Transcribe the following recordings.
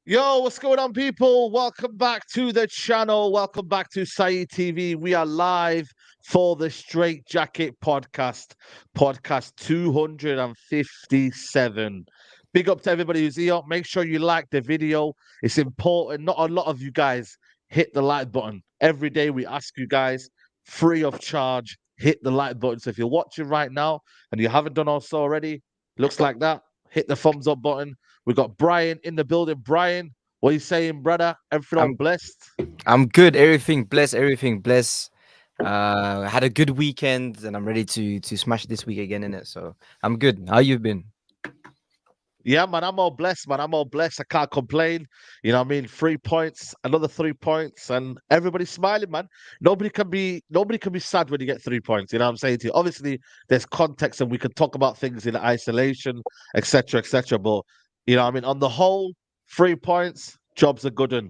Yo, what's going on, people? Welcome back to the channel. Welcome back to Saeed TV. We are live for the Straightjacket podcast 257. Big up to everybody who's here. Make sure you like the video. It's important. Not a lot of you guys hit the like button. Every day we ask you guys, free of charge, hit the like button. So if you're watching right now and you haven't done also already, looks like that, hit the thumbs up button. We got Brian in the building. Brian, what are you saying, brother? Everything all blessed? I'm good. Everything blessed. Had a good weekend, and I'm ready to smash this week again in it. So I'm good. How you been? Yeah, man, I'm all blessed, man. I'm all blessed. I can't complain. You know what I mean? 3 points, another 3 points, and everybody's smiling, man. Nobody can be sad when you get 3 points. You know what I'm saying to you? Obviously, there's context and we can talk about things in isolation, etc., etc. But you know what I mean? On the whole, 3 points, job's a good one.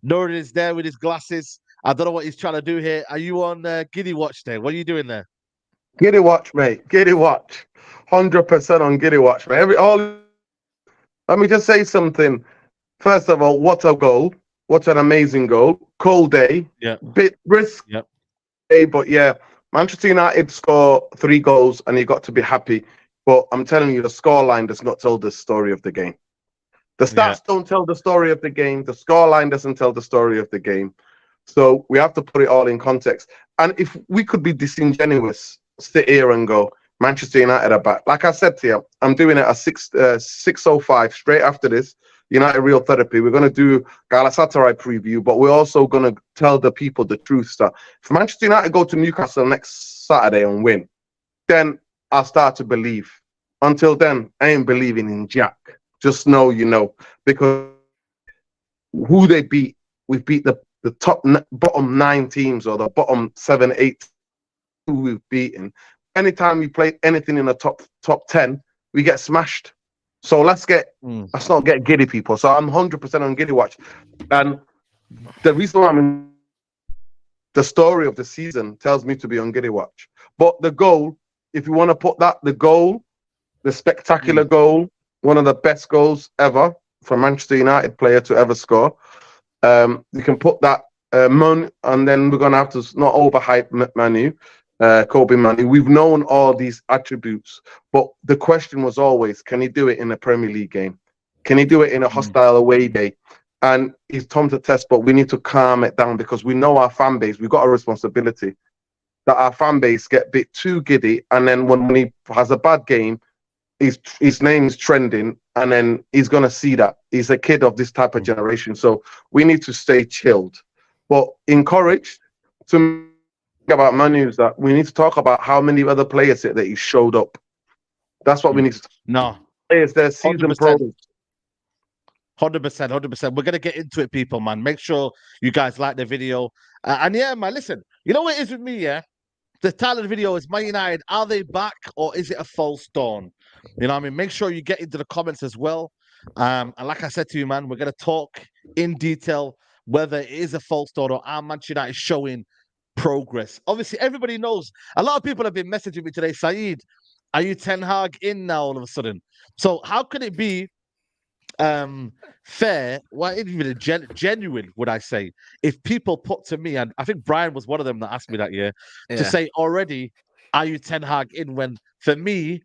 Nurin is there with his glasses. I don't know what he's trying to do here. Are you on Giddy Watch there? What are you doing there? Giddy Watch, mate. Giddy Watch. 100% on Giddy Watch, mate. Let me just say something. First of all, what a goal. What an amazing goal. Cold day. Yeah. Bit risk. Yep. But yeah, Manchester United score 3 goals and you got to be happy. But I'm telling you, the scoreline does not tell the story of the game. The stats don't tell the story of the game. The scoreline doesn't tell the story of the game. So we have to put it all in context. And if we could be disingenuous, sit here and go, Manchester United are back. Like I said to you, I'm doing it at 6:05 straight after this. United Real Therapy. We're going to do Galatasaray preview, but we're also going to tell the people the truth. That if Manchester United go to Newcastle next Saturday and win, then I'll start to believe. Until then, I ain't believing in Jack. Just know, you know, because who they beat, we've beat the bottom 9 teams or the bottom 7, 8 who we've beaten. Anytime we play anything in the top 10, we get smashed. So let's not get giddy, people. So I'm 100% on Giddy Watch. And the reason why I'm in the story of the season tells me to be on Giddy Watch. But the goal, if you want to put that, the spectacular goal, one of the best goals ever for a Manchester United player to ever score. You can put that and then we're going to have to not overhype Manu. Kobe Manu. We've known all these attributes, but the question was always, can he do it in a Premier League game? Can he do it in a hostile away day? And he's Tom to test, but we need to calm it down because we know our fan base. We've got a responsibility that our fan base get a bit too giddy, and then when he has a bad game, his name's trending, and then he's gonna see that he's a kid of this type of generation. So we need to stay chilled, but encouraged. To about Manu is that we need to talk about how many other players that he showed up. That's what we need to. No, players their season 100%. pros. 100%. We're gonna get into it, people, man. Make sure you guys like the video. And yeah, man, listen, you know what it is with me, yeah? The title of the video is Man United, are they back or is it a false dawn? You know what I mean? Make sure you get into the comments as well. And like I said to you, man, we're gonna talk in detail whether it is a false dawn or are Manchester United showing progress. Obviously, everybody knows. A lot of people have been messaging me today, Saeed, are you Ten Hag in now all of a sudden? So how can it be fair, well, even genuine, would I say, if people put to me, and I think Brian was one of them that asked me that year, to say already, are you Ten Hag in? When for me,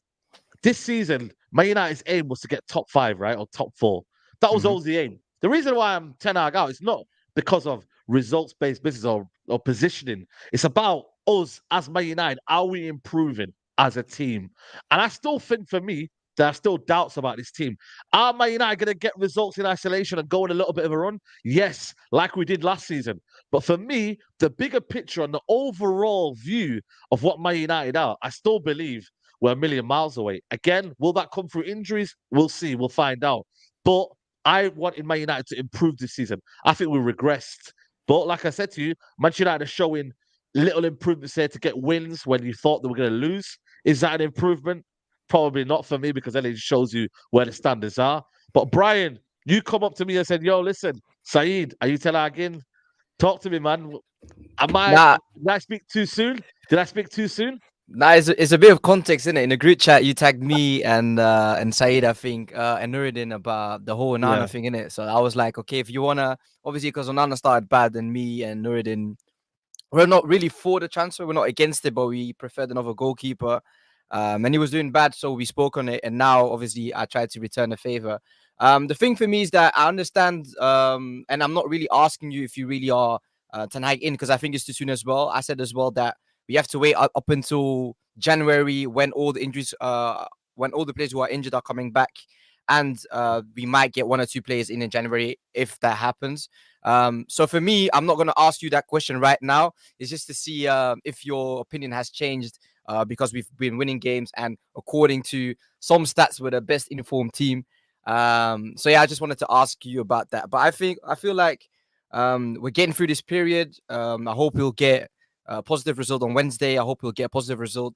this season, Man United's aim was to get top 5, right, or top 4. That was always the aim. The reason why I'm Ten Hag out is not because of results-based business or positioning. It's about us as Man United. Are we improving as a team? And I still think, for me, there are still doubts about this team. Are Man United going to get results in isolation and go on a little bit of a run? Yes, like we did last season. But for me, the bigger picture and the overall view of what Man United are, I still believe we're a million miles away. Again, will that come through injuries? We'll see. We'll find out. But I wanted Man United to improve this season. I think we regressed. But like I said to you, Manchester United are showing little improvements here to get wins when you thought they were going to lose. Is that an improvement? Probably not for me, because then it just shows you where the standards are. But Brian, you come up to me and said, yo, listen, Saeed, are you Ten Hag in? Talk to me, man. Did I speak too soon? Did I speak too soon? Nah, it's a bit of context, isn't it? In the group chat, you tagged me and Saeed, I think, and Nuruddin about the whole Onana thing, innit? So I was like, okay, if you wanna, obviously, because Onana started bad, then me and Nuruddin, we're not really for the transfer. We're not against it, but we preferred another goalkeeper. And he was doing bad, so we spoke on it. And now, obviously, I tried to return the favor. The thing for me is that I understand, and I'm not really asking you if you really are Ten Hag in, because I think it's too soon as well. I said as well that we have to wait up until January when all the injuries, when all the players who are injured are coming back. And we might get 1 or 2 players in January if that happens. So for me, I'm not going to ask you that question right now. It's just to see if your opinion has changed because we've been winning games, and according to some stats, we're the best informed team. So yeah, I just wanted to ask you about that. But I feel like we're getting through this period. I hope we'll get a positive result on Wednesday. I hope we'll get a positive result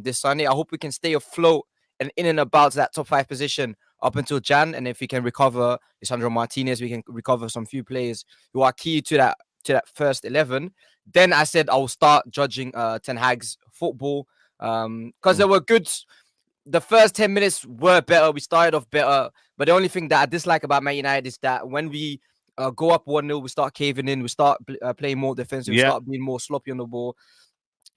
this Sunday. I hope we can stay afloat and in and about that top 5 position up until Jan. And if we can recover Lisandro Martinez, we can recover some few players who are key to that first 11. Then I said I'll start judging Ten Hag's football because there were good. The first 10 minutes were better. We started off better, but the only thing that I dislike about Man United is that when we go up 1-0, we start caving in, we start playing more defensive, we start being more sloppy on the ball,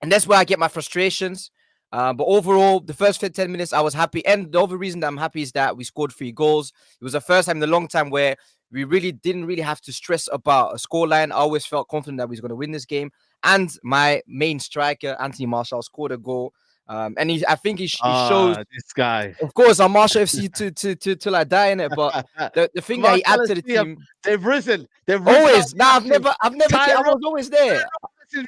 and that's where I get my frustrations. But overall, the first 10 minutes, I was happy. And the other reason that I'm happy is that we scored 3 goals. It was the first time in a long time where we really didn't have to stress about a scoreline. I always felt confident that we was going to win this game. And my main striker, Anthony Martial, scored a goal. And I think he shows this guy. Of course, I'm Martial FC till I die in it. But the thing that he adds to the team, they've risen. Always. Nah, I've never. I was always there.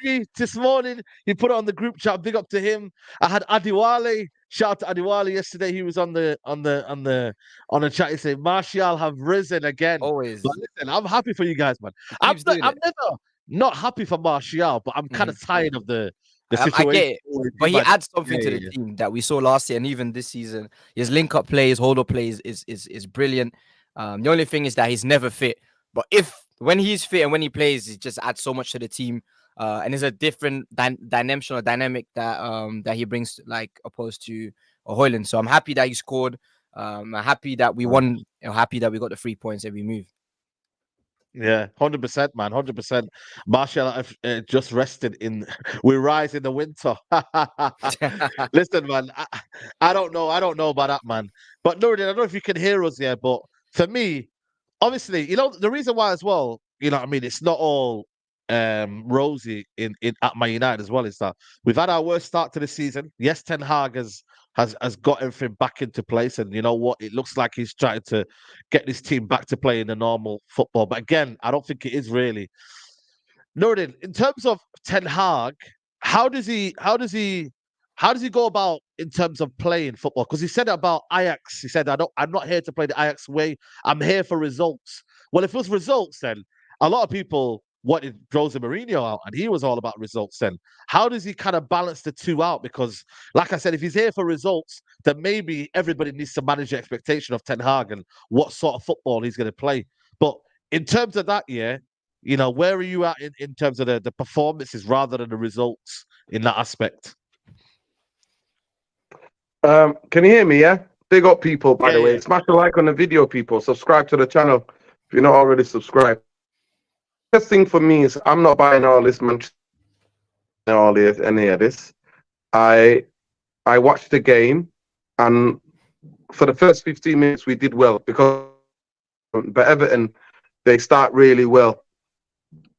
Me this morning, he put it on the group chat. Big up to him. I had Adiwale. Shout out to Adiwale yesterday. He was on the chat. He said Martial have risen again. Always. But listen, I'm happy for you guys, man. I'm never not happy for Martial, but I'm kind of tired of the situation. I get it. But he adds something to the team that we saw last year and even this season. His link-up plays, hold-up plays is brilliant. The only thing is that he's never fit. But when he's fit and when he plays, he just adds so much to the team. And there's a different dynamic that he brings, like opposed to Højlund. So I'm happy that he scored. I'm happy that we won. I'm happy that we got the 3 points every move. Yeah, 100%, man, 100%. Martial just rested in. We rise in the winter. Listen, man, I don't know. I don't know about that, man. But Nuruddin, I don't know if you can hear us, yeah. But for me, obviously, the reason why as well, what I mean, it's not all rosy in at Man United as well, is that we've had our worst start to the season. Yes, Ten Hag has got everything back into place, and you know what? It looks like he's trying to get this team back to playing the normal football. But again, I don't think it is really. Nordin, in terms of Ten Hag, how does he go about in terms of playing football? Because he said about Ajax, he said, I'm not here to play the Ajax way. I'm here for results. Well, if it was results, then a lot of people wanted Jose Mourinho out, and he was all about results then. How does he kind of balance the two out? Because, like I said, if he's here for results, then maybe everybody needs to manage the expectation of Ten Hag and what sort of football he's going to play. But in terms of that, where are you at in terms of the performances rather than the results in that aspect? Can you hear me? Yeah, big up, people. By the way, Yeah. smash a like on the video, people. Subscribe to the channel if you're not already subscribed. First thing for me is I'm not buying all this any of this. I watched the game, and for the first 15 minutes we did well, but Everton, they start really well.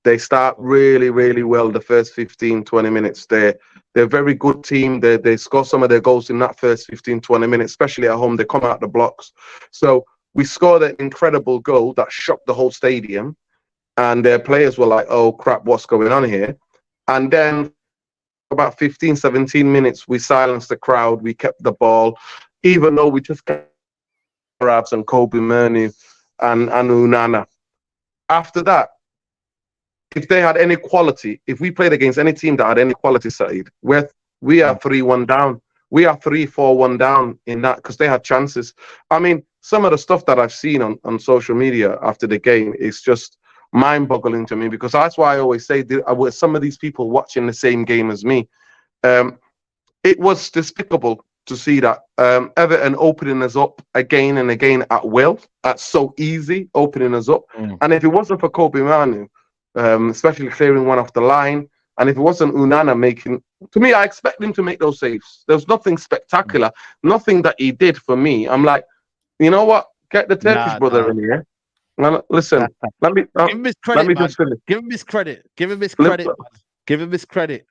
They start really, really well the first 15, 20 minutes. They're a very good team. They score some of their goals in that first 15, 20 minutes, especially at home. They come out the blocks. So we scored an incredible goal that shocked the whole stadium. And their players were like, oh, crap, what's going on here? And then about 15, 17 minutes, we silenced the crowd. We kept the ball, even though we just kept Arabs and Kobe Manu and Onana. After that, if they had any quality, if we played against any team that had any quality side, we are 3-1 down. We are 3-4-1 down in that because they had chances. I mean, some of the stuff that I've seen on social media after the game is just mind-boggling to me, because that's why I always say some of these people watching the same game as me. It was despicable to see that Everton opening us up again and again at will. That's so easy, opening us up. And if it wasn't for Kobe Manu, especially clearing one off the line, and if it wasn't Onana making, to me, I expect him to make those saves. There's nothing spectacular, nothing that he did for me. I'm like, you know what? Get the Turkish brother in here. Well, listen, let me give him his credit, let me man. just finish. Give him his credit. Give him his credit. Man. Give him his credit.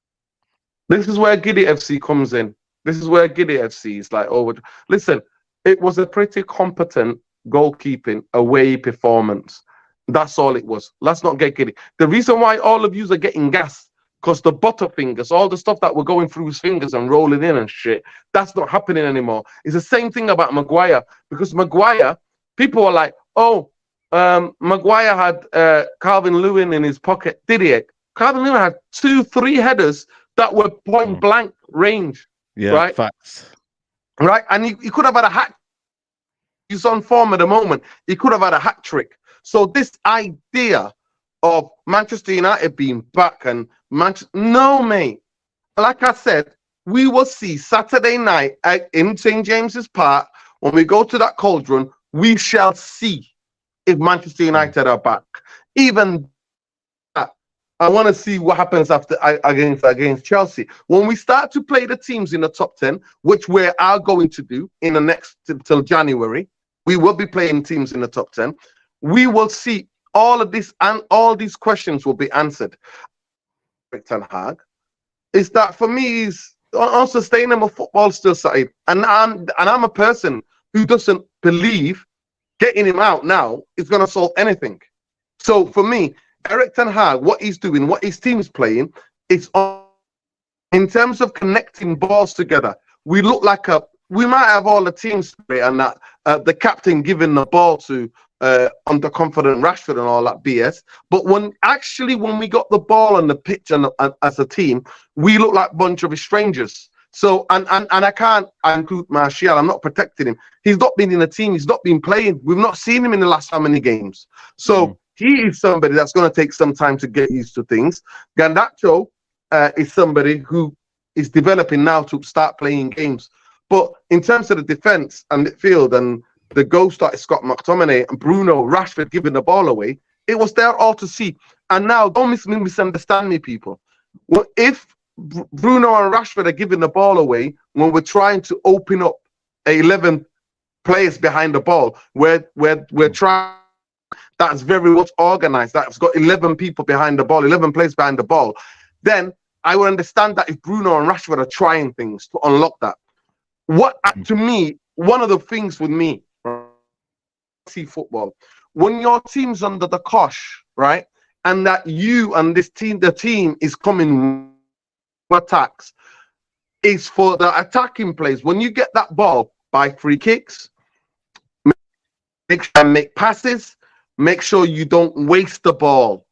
This is where Giddy FC comes in. This is where Giddy FC is like, oh, listen, it was a pretty competent goalkeeping away performance. That's all it was. Let's not get giddy. The reason why all of you are getting gas, because the butterfingers, all the stuff that were going through his fingers and rolling in and shit, that's not happening anymore. It's the same thing about Maguire, because Maguire, people are like, oh, Maguire had Calvin Lewin in his pocket. Did he? Calvin Lewin had 2-3 headers that were point blank range. Yeah, right? Facts. Right? And he could have had a hat. He's on form at the moment. He could have had a hat trick. So this idea of Manchester United being back and no, mate. Like I said, we will see Saturday night in St. James's Park. When we go to that cauldron, we shall see if Manchester United are back. Even that, I want to see what happens against Chelsea. When we start to play the teams in the top 10, which we are going to do in the next till January, we will be playing teams in the top 10. We will see all of this, and all these questions will be answered. Ten Hag is that for me is unsustainable football still side, and I'm a person who doesn't believe getting him out now is going to solve anything. So for me, Erik ten Hag, what he's doing, what his team's playing, it's in terms of connecting balls together. We look like we might have all the teams play and that the captain giving the ball to underconfident Rashford and all that BS. But when we got the ball on the pitch and as a team, we look like a bunch of strangers. So and I can't include Martial. I'm not protecting him. He's not been in the team. He's not been playing. We've not seen him in the last how many games. So he is somebody that's going to take some time to get used to things. Garnacho is somebody who is developing now to start playing games. But in terms of the defense and midfield and the ghost that is Scott McTominay and Bruno Rashford giving the ball away, It was there all to see. And now, don't misunderstand me, people. Well, if Bruno and Rashford are giving the ball away when we're trying to open up 11 players behind the ball, we're trying. That's very much organized. That's got 11 people behind the ball, 11 players behind the ball. Then I would understand that if Bruno and Rashford are trying things to unlock that. What to me, one of the things with me, see football, when your team's under the cosh, right, and that you and this team, the team is coming attacks, is for the attacking plays. When you get that ball by free kicks, make sure and make passes. Make sure you don't waste the ball.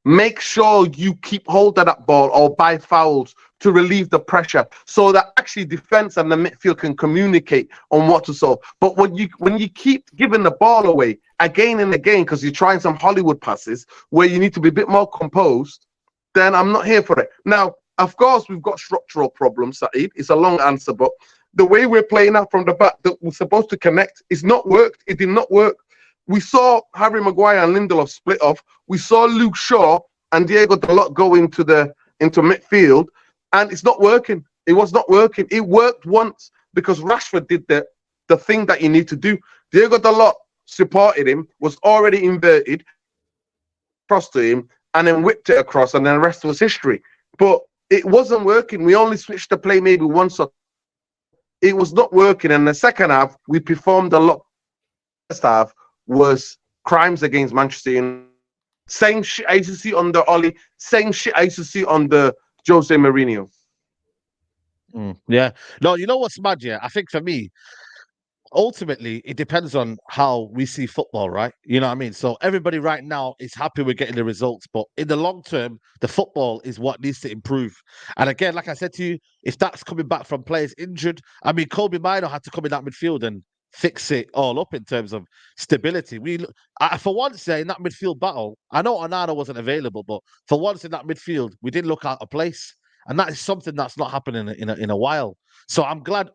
Make sure you keep hold of that ball or buy fouls to relieve the pressure, so that actually defense and the midfield can communicate on what to solve. But when you keep giving the ball away again and again because you're trying some Hollywood passes where you need to be a bit more composed, then I'm not here for it. Now, of course, we've got structural problems, Saeed. It's a long answer, but the way we're playing out from the back that we're supposed to connect, it's not worked. It did not work. We saw Harry Maguire and Lindelof split off. We saw Luke Shaw and Diego Dalot go into midfield, and it's not working. It was not working. It worked once because Rashford did the thing that you need to do. Diego Dalot supported him, was already inverted, crossed to him, and then whipped it across, and then the rest was history. But it wasn't working. We only switched the play maybe once or it was not working. And the second half, we performed a lot. First half was crimes against Manchester United. Same shit I used to see on the Oli, same shit I used to see on the Jose Mourinho. Yeah. No, you know what's mad, yeah? I think for me, ultimately, it depends on how we see football, right? You know what I mean? So everybody right now is happy with getting the results, but in the long term, the football is what needs to improve. And again, like I said to you, if that's coming back from players injured, I mean, Kobe Mino had to come in that midfield and fix it all up in terms of stability. For once, in that midfield battle, I know Onana wasn't available, but for once in that midfield, we didn't look out of place, and that is something that's not happening in a while. So I'm glad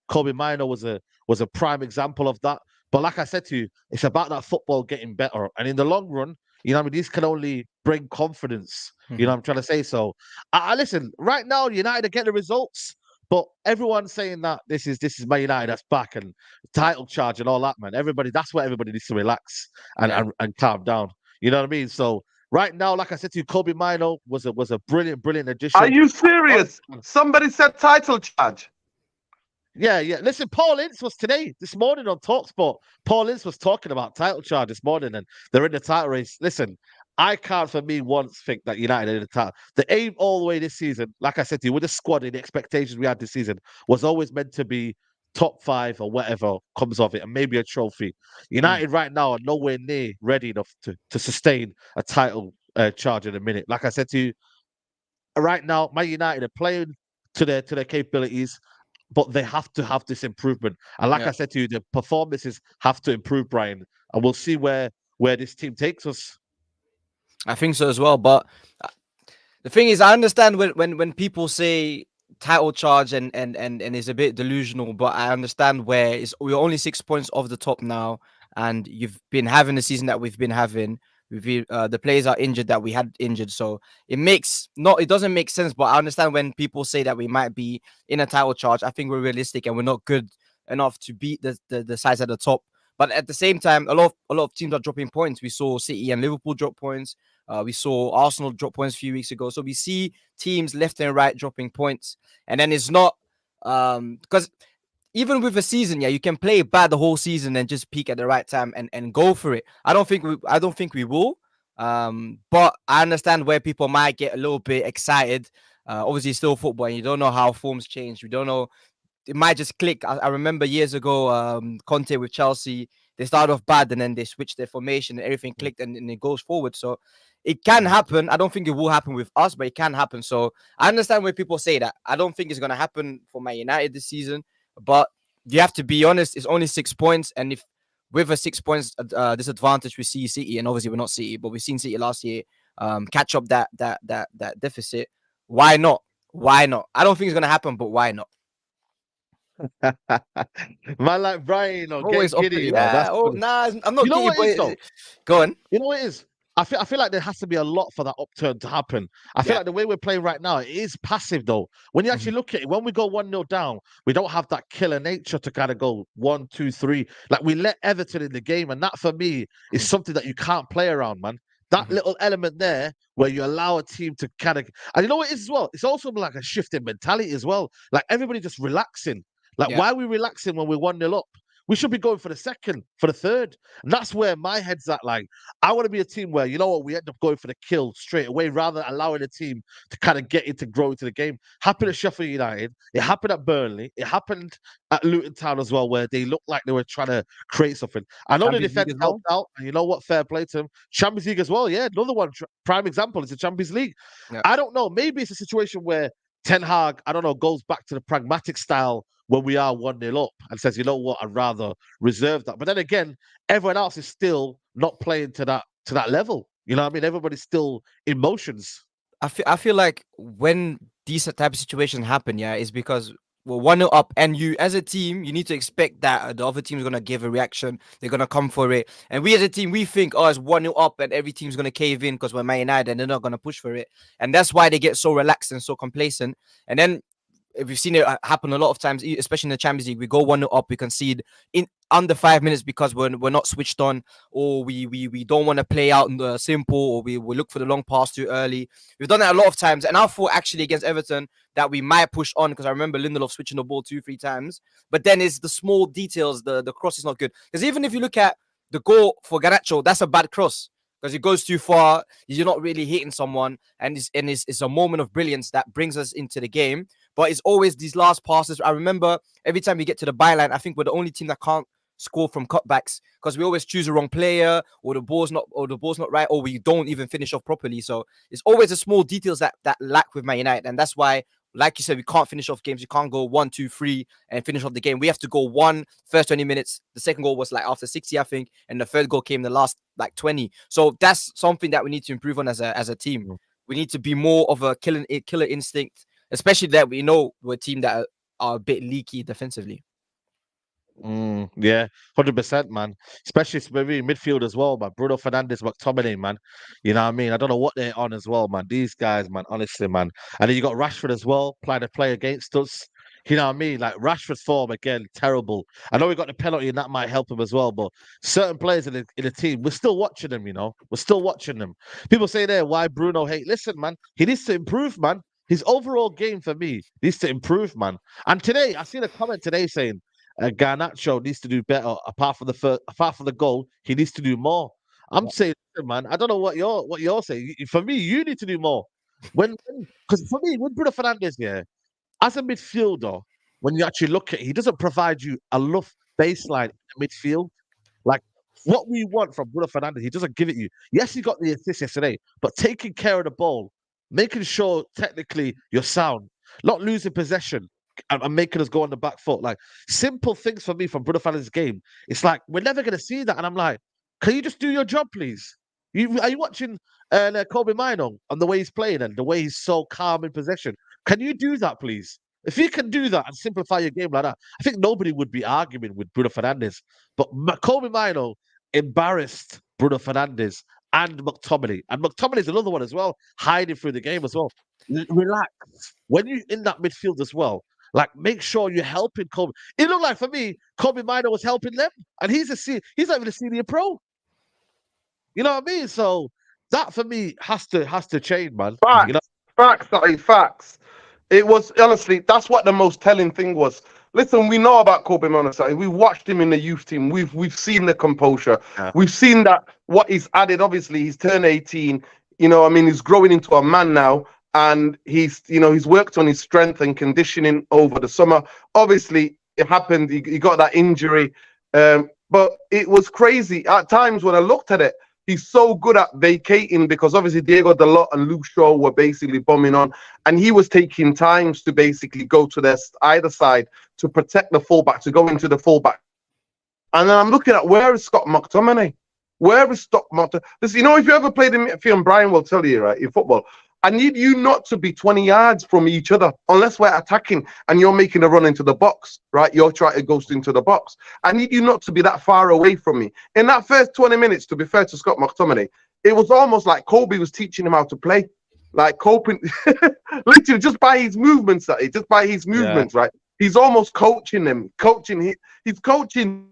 Kobe Mino was a prime example of that. But like I said to you, it's about that football getting better. And in the long run, you know, I mean, these can only bring confidence. You know what I'm trying to say? So I listen, right now, United are getting the results, but everyone's saying that this is Man United that's back and title charge and all that, man. That's where everybody needs to relax and calm down. You know what I mean? So right now, like I said to you, Kobe Mino was a brilliant addition. Are you serious? Somebody said title charge. Yeah. Listen, Paul Ince was this morning on TalkSport. Paul Ince was talking about title charge this morning, and they're in the title race. Listen, I can't for me once think that United are in the title. The aim all the way this season, like I said to you, with the squad and the expectations we had this season, was always meant to be top 5 or whatever comes of it, and maybe a trophy. United right now are nowhere near ready enough to sustain a title charge in a minute. Like I said to you, right now, Man United are playing to their capabilities, but they have to have this improvement. And like I said to you, the performances have to improve, Brian, and we'll see where this team takes us. I think so as well. But the thing is, I understand when people say title charge and it's a bit delusional, but I understand where we're only 6 points off the top now, and you've been having the season that we've been having. The players are injured that we had injured, so it doesn't make sense. But I understand when people say that we might be in a title charge. I think we're realistic and we're not good enough to beat the sides at the top. But at the same time, a lot of teams are dropping points. We saw City and Liverpool drop points. We saw Arsenal drop points a few weeks ago. So we see teams left and right dropping points, and then it's not because even with a season, you can play bad the whole season and just peak at the right time and go for it. I don't think we will. But I understand where people might get a little bit excited. Obviously, it's still football, and you don't know how forms change. We don't know. It might just click. I remember years ago, Conte with Chelsea, they started off bad and then they switched their formation and everything clicked and it goes forward. So it can happen. I don't think it will happen with us, but it can happen. So I understand when people say that. I don't think it's going to happen for Man United this season, but you have to be honest. It's only 6 points. And if with a 6 points disadvantage, we see City, and obviously we're not City, but we've seen City last year catch up that deficit. Why not? Why not? I don't think it's going to happen, but why not? Man, like Brian, Always getting giddy, opposite. That's Yeah. Oh, funny. nah, I'm not You know giddy, what it but is though? go on. You know what it is? I feel like there has to be a lot for that upturn to happen. I feel Yeah. like the way we're playing right now, it is passive though. When you Mhm. actually look at it, when we go 1-0 down, we don't have that killer nature to kind of go 1-2-3. Like we let Everton in the game, and that for me is Mhm. something that you can't play around, man. That Mhm. little element there where you allow a team to kind of, and you know what it is as well? It's also like a shift in mentality as well. Like everybody just relaxing. Like, Yeah. why are we relaxing when we're 1-0 up? We should be going for the second, for the third. And that's where my head's at. Like, I want to be a team where, you know what, we end up going for the kill straight away rather than allowing the team to kind of get into grow into the game. Happened at Sheffield United. It happened at Burnley. It happened at Luton Town as well, where they looked like they were trying to create something. I know the Champions League defense as helped well. out, and you know what? Fair play to them. Champions League as well. Yeah, another one. Prime example is the Champions League. Yeah. I don't know. Maybe it's a situation where Ten Hag, I don't know, goes back to the pragmatic style when we are 1-0 up and says, you know what, I'd rather reserve that. But then again, everyone else is still not playing to that level. You know what I mean? Everybody's still emotions. I feel like when these type of situations happen, yeah, is because we're 1-0 up, and you as a team, you need to expect that the other team's gonna give a reaction. They're gonna come for it, and we as a team, we think, oh, it's 1-0 up, and every team's gonna cave in because we're Man United, and they're not gonna push for it, and that's why they get so relaxed and so complacent. And then we've seen it happen a lot of times, especially in the Champions League. We go 1-0 up, we concede in under 5 minutes because we're not switched on, or we don't want to play out in the simple, or we look for the long pass too early. We've done that a lot of times, and I thought actually against Everton that we might push on because I remember Lindelof switching the ball 2-3 times. But then it's the small details. The cross is not good, because even if you look at the goal for Garnacho, that's a bad cross because it goes too far. You're not really hitting someone, and it's a moment of brilliance that brings us into the game. But it's always these last passes. I remember every time we get to the byline, I think we're the only team that can't score from cutbacks because we always choose the wrong player, or the ball's not right, or we don't even finish off properly. So it's always the small details that lack with Man United, and that's why, like you said, we can't finish off games. You can't go 1-2-3 and finish off the game. We have to go first 20 minutes. The second goal was like after 60, I think, and the third goal came in the last like 20. So that's something that we need to improve on as a team. We need to be more of a killer instinct, especially that we know we're a team that are a bit leaky defensively. Yeah, 100%, man. Especially maybe midfield as well, man. Bruno Fernandes, McTominay, man. You know what I mean? I don't know what they're on as well, man. These guys, man, honestly, man. And then you got Rashford as well, playing to play against us. You know what I mean? Like Rashford's form again, terrible. I know we got the penalty, and that might help him as well. But certain players in the team, we're still watching them. You know, we're still watching them. People say there, why Bruno hate? Listen, man, he needs to improve, man. His overall game for me needs to improve, man. And today, I seen a comment today saying, Garnacho needs to do better. Apart from the goal, he needs to do more. I'm saying, man, I don't know what you're saying. For me, you need to do more. Because for me, with Bruno Fernandes, yeah, as a midfielder, when you actually look at it, he doesn't provide you enough baseline in the midfield. Like what we want from Bruno Fernandes, he doesn't give it you. Yes, he got the assist yesterday, but taking care of the ball, making sure technically you're sound, not losing possession, and making us go on the back foot. Like simple things for me from Bruno Fernandes' game. It's like we're never going to see that, and I'm like, can you just do your job, please? Are you watching Kobe Mino and the way he's playing and the way he's so calm in possession? Can you do that, please? If you can do that and simplify your game like that, I think nobody would be arguing with Bruno Fernandes. But Kobe Mino embarrassed Bruno Fernandes and McTominay. And McTominay is another one as well, hiding through the game as well. Relax. When you're in that midfield as well, like make sure you're helping Kobe. It looked like for me, Kobe Mino was helping them. And he's not even a senior pro. You know what I mean? So that for me has to change, man. Facts, You know, facts. It was honestly that's what the most telling thing was. Listen, we know about Kobe Monosati. We've watched him in the youth team. We've seen the composure. Yeah. We've seen that what he's added. Obviously, he's turned 18. You know, I mean, he's growing into a man now, and he's worked on his strength and conditioning over the summer. Obviously, it happened. He got that injury, but it was crazy at times when I looked at it. He's so good at vacating because obviously Diego Dalot and Luke Shaw were basically bombing on, and he was taking times to basically go to their either side to protect the fullback, to go into the fullback. And then I'm looking at where is Scott McTominay? Where is Scott McTominay? Listen, you know, if you ever played in midfield, and Brian will tell you, right, in football, I need you not to be 20 yards from each other unless we're attacking and you're making a run into the box, right? You're trying to go into the box. I need you not to be that far away from me. In that first 20 minutes, to be fair to Scott McTominay, it was almost like Kobe was teaching him how to play. Like coping, literally just by his movements, right? He's almost coaching them, he's coaching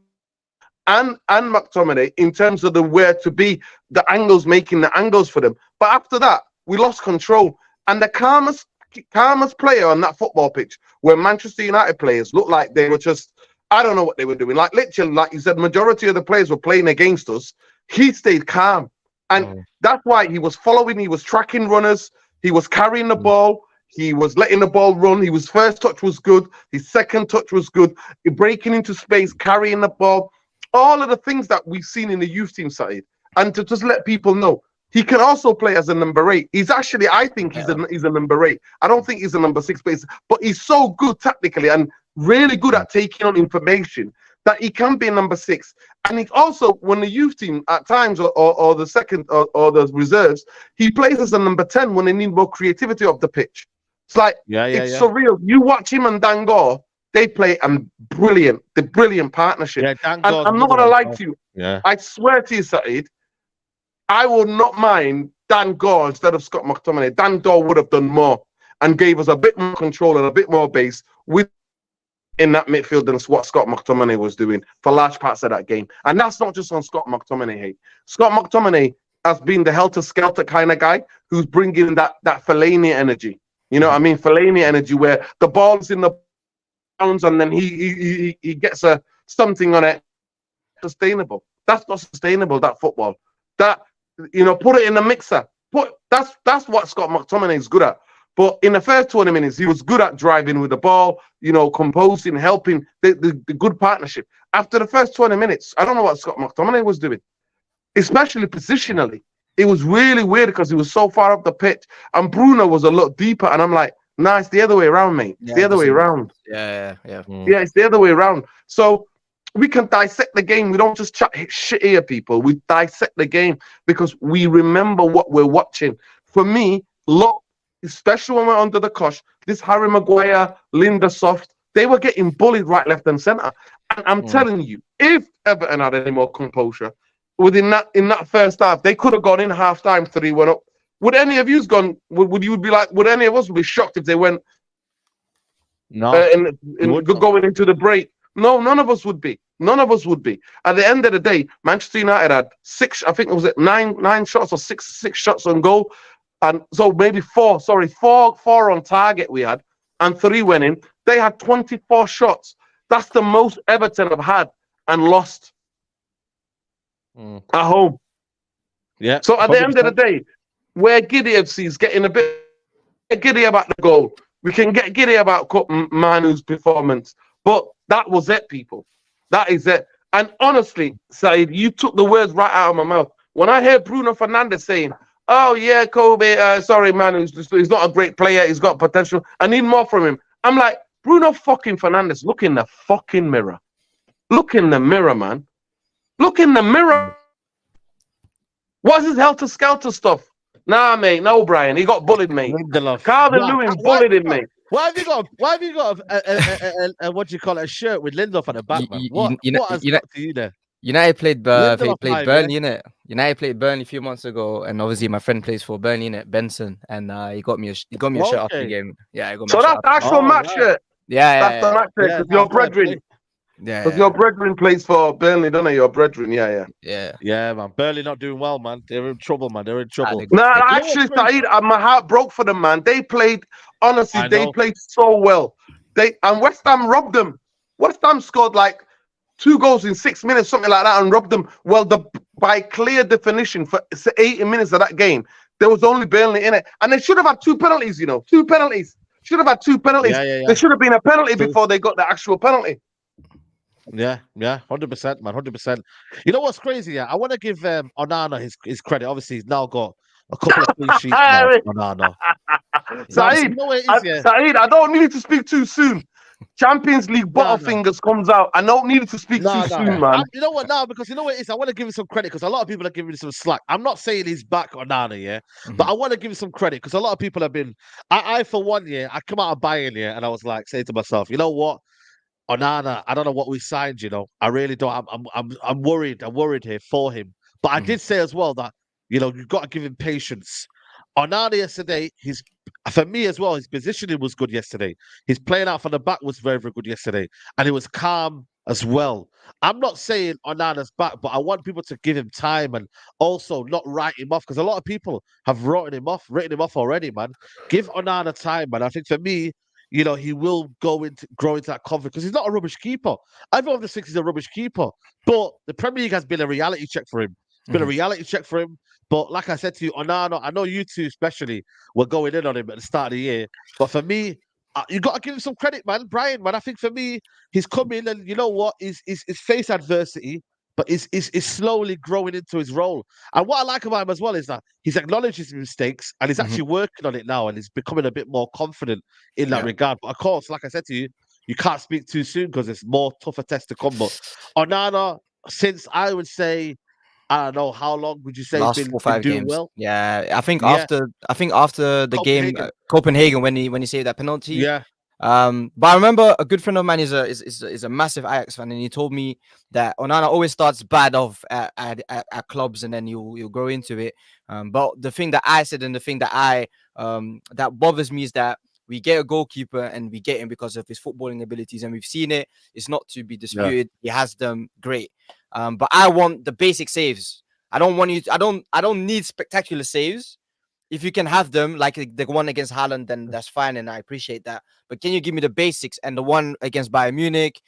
and McTominay in terms of the where to be, the angles, making the angles for them. But after that, we lost control. And the calmest player on that football pitch were Manchester United players. Looked like they were just, I don't know what they were doing. Like literally, like you said, majority of the players were playing against us. He stayed calm. And that's why he was following, he was tracking runners, he was carrying the ball, he was letting the ball run. His first touch was good, his second touch was good, breaking into space, carrying the ball. All of the things that we've seen in the youth team side. And to just let people know, he can also play as a number 8. He's actually, I think he's a number 8. I don't think he's a number 6, but he's so good tactically and really good at taking on information that he can be a number 6. And he also, when the youth team at times or the second or the reserves, he plays as a number 10 when they need more creativity off the pitch. It's like it's surreal. You watch him and Dan Gore, they play the brilliant partnership. Yeah, and I'm not gonna lie to you. Yeah. I swear to you, Saeed, I would not mind Dan Gore instead of Scott McTominay. Dan Gore would have done more and gave us a bit more control and a bit more base in that midfield than what Scott McTominay was doing for large parts of that game. And that's not just on Scott McTominay, hey. Scott McTominay has been the helter-skelter kind of guy who's bringing that Fellaini energy. You know what I mean? Fellaini energy where the ball's in the bounds and then he gets something on it. Sustainable. That's not sustainable, that football. That, put it in the mixer. That's what Scott McTominay is good at. But in the first 20 minutes, he was good at driving with the ball, composing, helping, the good partnership. After the first 20 minutes, I don't know what Scott McTominay was doing, especially positionally. It was really weird because he was so far up the pitch and Bruno was a lot deeper. And I'm like, nah, it's the other way around, mate. It's the other way around. Yeah. Yeah, it's the other way around. So we can dissect the game. We don't just chat shit here, people. We dissect the game because we remember what we're watching. For me, look, especially when we're under the cosh, this Harry Maguire, Linda Soft, they were getting bullied right, left, and centre. And I'm telling you, if Everton had any more composure in that first half, they could have gone in half time 3-1 up. Would any of you's gone? Would you be like? Would any of us be shocked if they went? No, going into the break. No, none of us would be. None of us would be. At the end of the day, Manchester United had 6. I think it was nine shots or six shots on goal. And so maybe 4 on target we had, and 3 went in. They had 24 shots. That's the most Everton have had and lost at home. Yeah. So at 100%. The end of the day, where Giddy FC is getting a bit giddy about the goal, we can get giddy about Manu's performance. But that was it, people. That is it. And honestly, Saeed, you took the words right out of my mouth. When I heard Bruno Fernandes saying, "Oh yeah, Kobe, sorry man, he's not a great player. He's got potential. I need more from him." I'm like, Bruno fucking Fernandes, look in the fucking mirror. Look in the mirror, man. Look in the mirror. What's his helter-skelter stuff? Nah, mate, no, Brian. He got bullied, mate. Calvin Lewin bullied him, mate. Why have you got a what do you call it, a shirt with Lindelof on the back, man? What has got to you there? United played Burnley, innit? United played Burnley a few months ago, and obviously my friend plays for Burnley, innit? Benson, and he got me a shirt after the game. Yeah, he got me. So that's the actual match shirt. Yeah, that's the match shirt because your brethren. Yeah, because your brethren plays for Burnley, don't they? Your brethren, yeah, man. Burnley not doing well, man. They're in trouble, man. They're in trouble. Actually, Saeed, my heart broke for them, man. They played honestly. They played so well. And West Ham robbed them. West Ham scored like 2 goals in 6 minutes, something like that, and robbed them. Well, by clear definition, for 80 minutes of that game, there was only Burnley in it, and they should have had 2 penalties. 2 penalties. Should have had 2 penalties. Yeah. There should have been a penalty before they got the actual penalty. Yeah, 100%, man, 100%. You know what's crazy? Yeah, I want to give Onana his credit. Obviously, he's now got a couple of clean sheets now, Onana. Saeed, I don't need to speak too soon. Champions League Butterfingers comes out. I don't need to speak too soon, man. You know what now? Because you know what it is? I want to give him some credit because a lot of people are giving him some slack. I'm not saying he's back on Nana, yeah, but I want to give him some credit because a lot of people have been. I for 1 year, I come out of Bayern, yeah, and I was like, saying to myself, you know what? Onana, I don't know what we signed, you know. I really don't. I'm worried. I'm worried here for him. But I did say as well that, you know, you've got to give him patience. Onana yesterday, for me as well, his positioning was good yesterday. His playing out from the back was very, very good yesterday. And it was calm as well. I'm not saying Onana's back, but I want people to give him time and also not write him off because a lot of people have written him off already, man. Give Onana time, man. I think for me, you know, he will grow into that confidence because he's not a rubbish keeper. Everyone just thinks he's a rubbish keeper, but the Premier League has been a reality check for him. It's been a reality check for him. But like I said to you, Onana, I know you two especially were going in on him at the start of the year. But for me, you got to give him some credit, man. Brian, man, I think for me, he's come in and you know what? He's faced adversity, but he's slowly growing into his role. And what I like about him as well is that he's acknowledged his mistakes and he's actually working on it now and he's becoming a bit more confident in that regard. But of course, like I said to you, you can't speak too soon because there's more tougher tests to come. But Onana, since I would say, I don't know how long would you say last he's 4 or been 5 doing games. well? Yeah, I think Yeah. after the game Copenhagen when he saved that penalty. Yeah. But I remember a good friend of mine is a massive Ajax fan, and he told me that Onana always starts bad off at clubs, and then you'll grow into it. But the thing that I said and the thing that that bothers me is that we get a goalkeeper and we get him because of his footballing abilities, and we've seen it. It's not to be disputed. He has them great. But I want the basic saves. I don't need spectacular saves. If you can have them, like the one against Haaland, then that's fine, and I appreciate that. But can you give me the basics? And the one against Bayern Munich,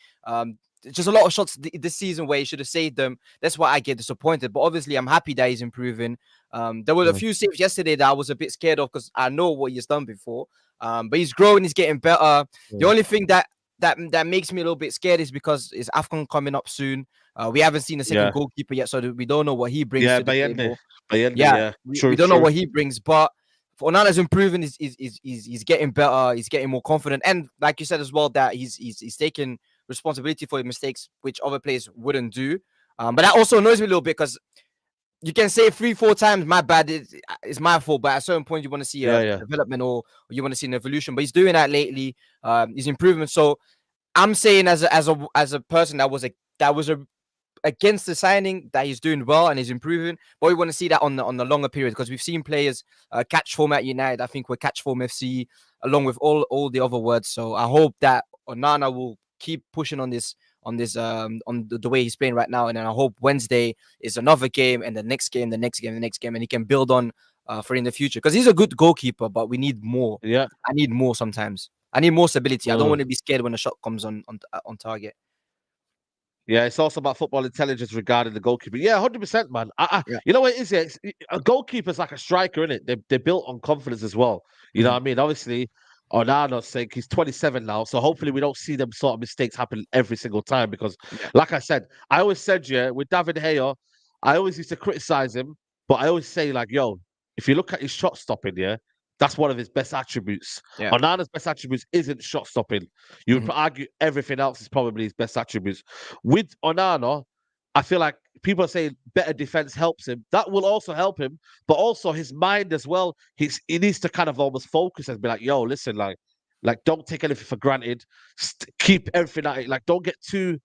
just a lot of shots this season where he should have saved them. That's why I get disappointed. But obviously, I'm happy that he's improving. There were a few saves yesterday that I was a bit scared of because I know what he's done before. But he's growing, he's getting better. The only thing that makes me a little bit scared is because it's AFCON coming up soon. We haven't seen a second goalkeeper yet, so we don't know what he brings to the table. We don't know what he brings, but Onana's improving. He's getting better. He's getting more confident, and like you said as well, that he's taking responsibility for his mistakes, which other players wouldn't do. But that also annoys me a little bit because you can say 3-4 times, my bad, it's my fault. But at a certain point, you want to see a development or you want to see an evolution. But he's doing that lately. He's improving. So I'm saying as a person that was against the signing, that he's doing well and he's improving, but we want to see that on the longer period because we've seen players catch form at United. I think we're catch form FC along with all the other words. So I hope that Onana will keep pushing on this on the way he's playing right now, and then I hope Wednesday is another game and the next game, and he can build on for in the future because he's a good goalkeeper, but we need more. Yeah, I need more sometimes. I need more stability. I don't want to be scared when a shot comes on target. Yeah, it's also about football intelligence regarding the goalkeeper. Yeah, 100%, man. You know what it is? A goalkeeper's like a striker, isn't it? They're built on confidence as well. You know what I mean? Obviously, Onana's sake, he's 27 now, so hopefully we don't see them sort of mistakes happen every single time because, like I said, I always said, with David Gea, I always used to criticize him, but I always say, like, yo, if you look at his shot stopping, that's one of his best attributes. Yeah. Onana's best attributes isn't shot stopping. You would argue everything else is probably his best attributes. With Onana, I feel like people are saying better defense helps him. That will also help him, but also his mind as well. He needs to kind of almost focus and be like, yo, listen, like don't take anything for granted. Keep everything at it. Like, don't get too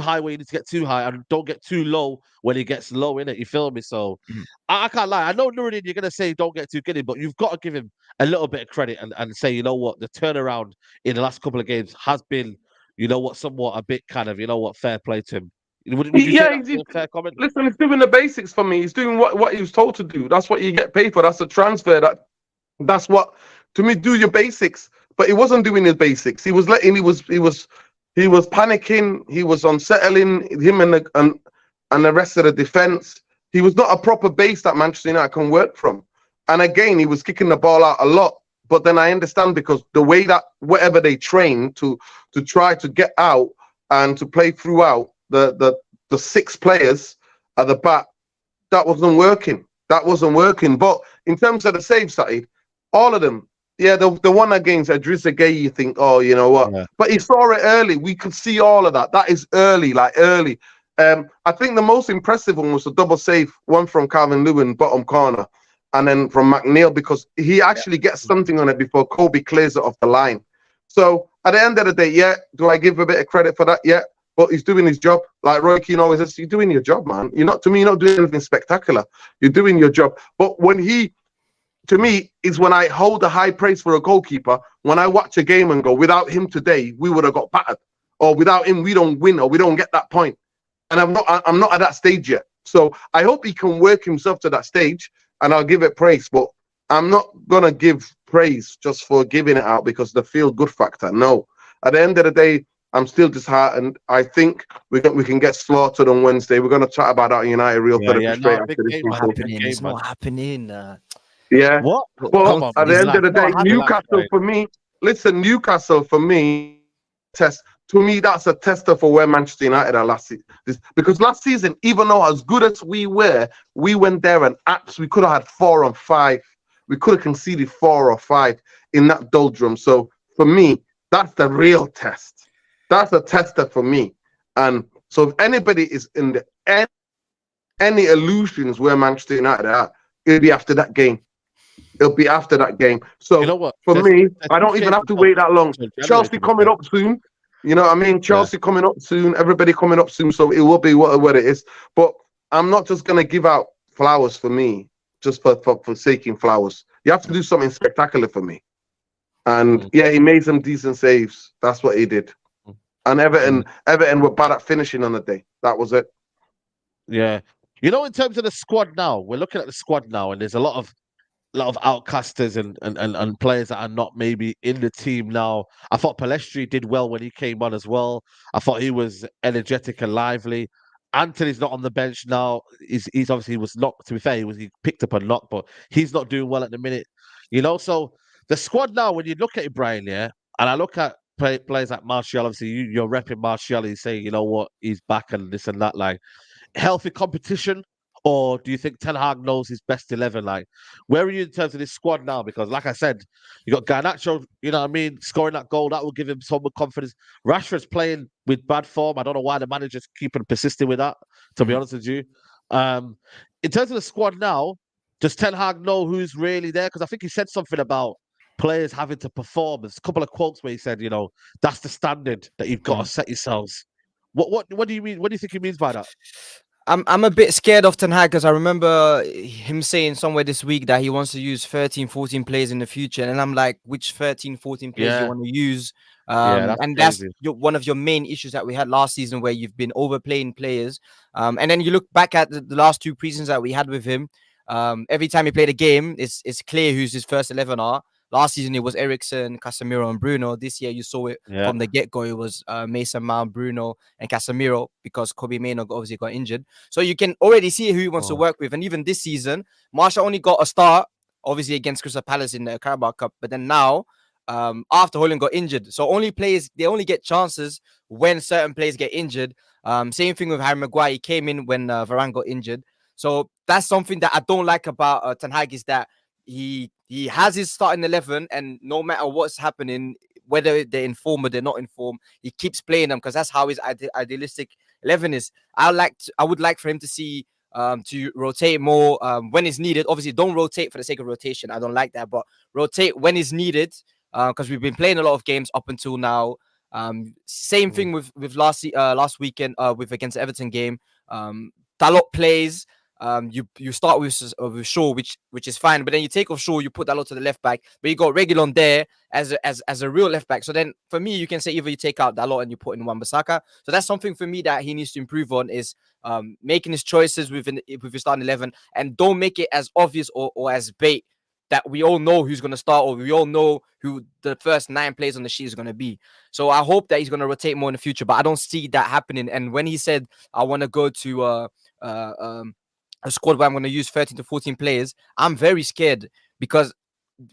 high where you need to get too high, and don't get too low when he gets low in it. You feel me? So I can't lie. I know Nuruddin, you're gonna say don't get too giddy, but you've got to give him a little bit of credit and say, you know what, the turnaround in the last couple of games has been, you know what, somewhat a bit kind of, you know what, fair play to him. Would you say that's a fair comment? Listen, he's doing the basics for me. He's doing what he was told to do. That's what you get paid for. That's a transfer. That's what, to me, do your basics. But he wasn't doing his basics. He was panicking. He was unsettling him and the rest of the defense. He was not a proper base that Manchester United can work from. And again, he was kicking the ball out a lot. But then I understand because the way that whatever they train to try to get out and to play throughout the 6 players at the back, that wasn't working. But in terms of the save side, all of them, Yeah, the one against Idrissa Gueye, you think, oh, you know what? Yeah. But he saw it early. We could see all of that. That is early, like early. I think the most impressive one was the double save, one from Calvin Lewin, bottom corner, and then from McNeil, because he actually gets something on it before Kobe clears it off the line. So at the end of the day, yeah, do I give a bit of credit for that? Yeah, but he's doing his job. Like Roy Keane always says, you're doing your job, man. You're not, to me, you're not doing anything spectacular. You're doing your job. But when he, to me, is when I hold a high praise for a goalkeeper, when I watch a game and go, without him today, we would have got battered. Or without him, we don't win, or we don't get that point. And I'm not at that stage yet. So I hope he can work himself to that stage, and I'll give it praise. But I'm not gonna give praise just for giving it out because the feel good factor. No. At the end of the day, I'm still disheartened. I think we can get slaughtered on Wednesday. We're gonna chat about that United Real Therapy straight after this. It's not happening. Yeah. What? But at the end of the day, Newcastle for me, listen, Newcastle for me, test. To me, that's a tester for where Manchester United are last season. Because last season, even though as good as we were, we went there and we could have had 4 and 5. We could have conceded 4 or 5 in that doldrum. So for me, that's the real test. That's a tester for me. And so if anybody is in the any illusions where Manchester United are, it'll be after that game. It'll be after that game. So you know what? For me, I don't even have to wait that long. Chelsea coming up soon. You know what I mean? Chelsea coming up soon. Everybody coming up soon. So it will be what it is. But I'm not just going to give out flowers for me, just for forsaking flowers. You have to do something spectacular for me. And yeah, he made some decent saves. That's what he did. And Everton were bad at finishing on the day. That was it. Yeah. You know, in terms of the squad now, we're looking at the squad now, and there's a lot of outcasters and players that are not maybe in the team now. I thought Palestri did well when he came on as well. I thought he was energetic and lively. Anthony's not on the bench now. He's obviously he was knocked. To be fair, he picked up a knock, but he's not doing well at the minute. You know, so the squad now, when you look at it, Brian, yeah, and I look at players like Martial. Obviously, you're repping Martial. He's saying, you know what, he's back and this and that. Like, healthy competition, or do you think Ten Hag knows his best 11? Like, where are you in terms of this squad now? Because, like I said, you got Garnacho, you know what I mean, scoring that goal, that will give him some more confidence. Rashford's playing with bad form. I don't know why the manager's keeping persisting with that, to be honest with you. In terms of the squad now, does Ten Hag know who's really there? Because I think he said something about players having to perform. There's a couple of quotes where he said, you know, that's the standard that you've got to set yourselves. What do you mean? What do you think he means by that? I'm a bit scared of Ten Hag because I remember him saying somewhere this week that he wants to use 13, 14 players in the future. And I'm like, which 13, 14 players you want to use? And that's one of your main issues that we had last season, where you've been overplaying players. And then you look back at the last 2 preseasons that we had with him. Every time he played a game, it's clear who's his first 11 are. Last season, it was Eriksen, Casemiro, and Bruno. This year, you saw it from the get-go. It was Mason Mount, Bruno, and Casemiro, because Kobe Mainoo obviously got injured. So you can already see who he wants to work with. And even this season, Martial only got a start, obviously, against Crystal Palace in the Carabao Cup. But then now, after Holland got injured, so they only get chances when certain players get injured. Same thing with Harry Maguire. He came in when Varane got injured. So that's something that I don't like about Ten Hag, is that he has his starting 11, and no matter what's happening, whether they're in form or they're not in form, he keeps playing them, because that's how his idealistic 11 is. I would like for him to see to rotate more when it's needed. Obviously, don't rotate for the sake of rotation. I don't like that, but rotate when it's needed, because we've been playing a lot of games up until now. Same thing with last weekend with against the Everton game. Dalot plays. You start with Shaw, which is fine, but then you take off Shaw, you put Dalot to the left back, but you got Reguilon there as a real left back. So then for me, you can say either you take out Dalot and you put in Wan-Bissaka. So that's something for me that he needs to improve on, is making his choices with his starting 11, and don't make it as obvious or as bait that we all know who's going to start, or we all know who the first 9 players on the sheet is going to be. So I hope that he's going to rotate more in the future, but I don't see that happening. And when he said, I want to go to a squad where I'm going to use 13 to 14 players, I'm very scared, because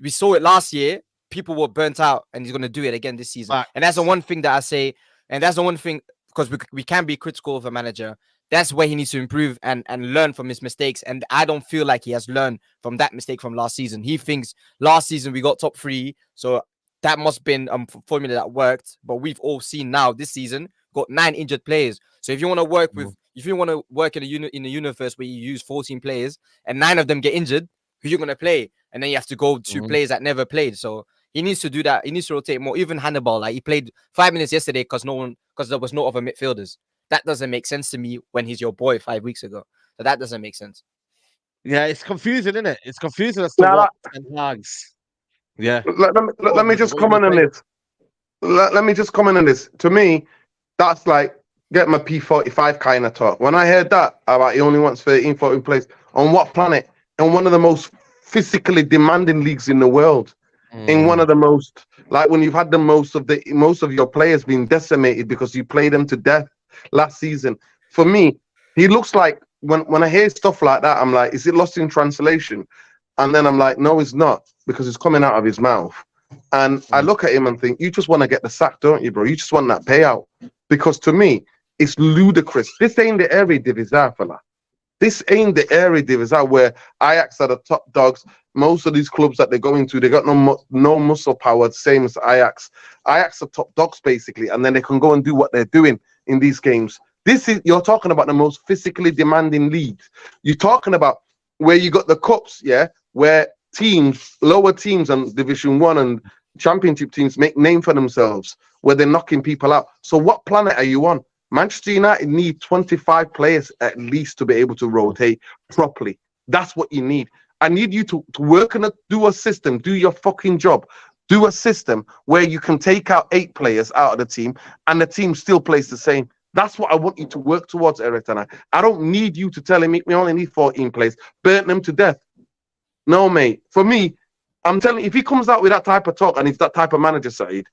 we saw it last year. People were burnt out, and he's going to do it again this season. And that's the one thing that I say, and that's the one thing, because we can be critical of a manager, that's where he needs to improve and learn from his mistakes. And I don't feel like he has learned from that mistake from last season. He thinks last season we got top 3, so that must have been formula that worked. But we've all seen now this season got 9 injured players. So if you want to work with, if you want to work in a universe where you use 14 players and 9 of them get injured, who you gonna play? And then you have to go to players that never played. So he needs to do that. He needs to rotate more. Even Hannibal, like he played 5 minutes yesterday because there was no other midfielders. That doesn't make sense to me when he's your boy 5 weeks ago. So that doesn't make sense. Yeah, it's confusing, isn't it? It's confusing as to what Ten Hag's. Yeah. Let me just comment on this. Let me just comment on this. To me, that's like get my P45 kind of talk. When I heard that about he only wants 13, 14 players, on what planet? In one of the most physically demanding leagues in the world. In one of the most, like when you've had the most of your players being decimated because you played them to death last season. For me, he looks like when I hear stuff like that, I'm like, is it lost in translation? And then I'm like, no, it's not, because it's coming out of his mouth. And I look at him and think, you just want to get the sack, don't you, bro? You just want that payout. Because to me, it's ludicrous. This ain't the Eredivisie, fella. This ain't the Eredivisie where Ajax are the top dogs. Most of these clubs that they're going to, they got no muscle power, same as Ajax. Ajax are top dogs, basically, and then they can go and do what they're doing in these games. You're talking about the most physically demanding leagues. You're talking about where you got the cups, yeah, where teams, lower teams and Division 1 and Championship teams make name for themselves, where they're knocking people out. So what planet are you on? Manchester United need 25 players at least to be able to rotate properly. That's what you need. I need you to work and do a system, do your fucking job. Do a system where you can take out 8 players out of the team and the team still plays the same. That's what I want you to work towards, Eric. And I don't need you to tell me we only need 14 players. Burn them to death. No, mate. For me, I'm telling you, if he comes out with that type of talk and he's that type of manager side,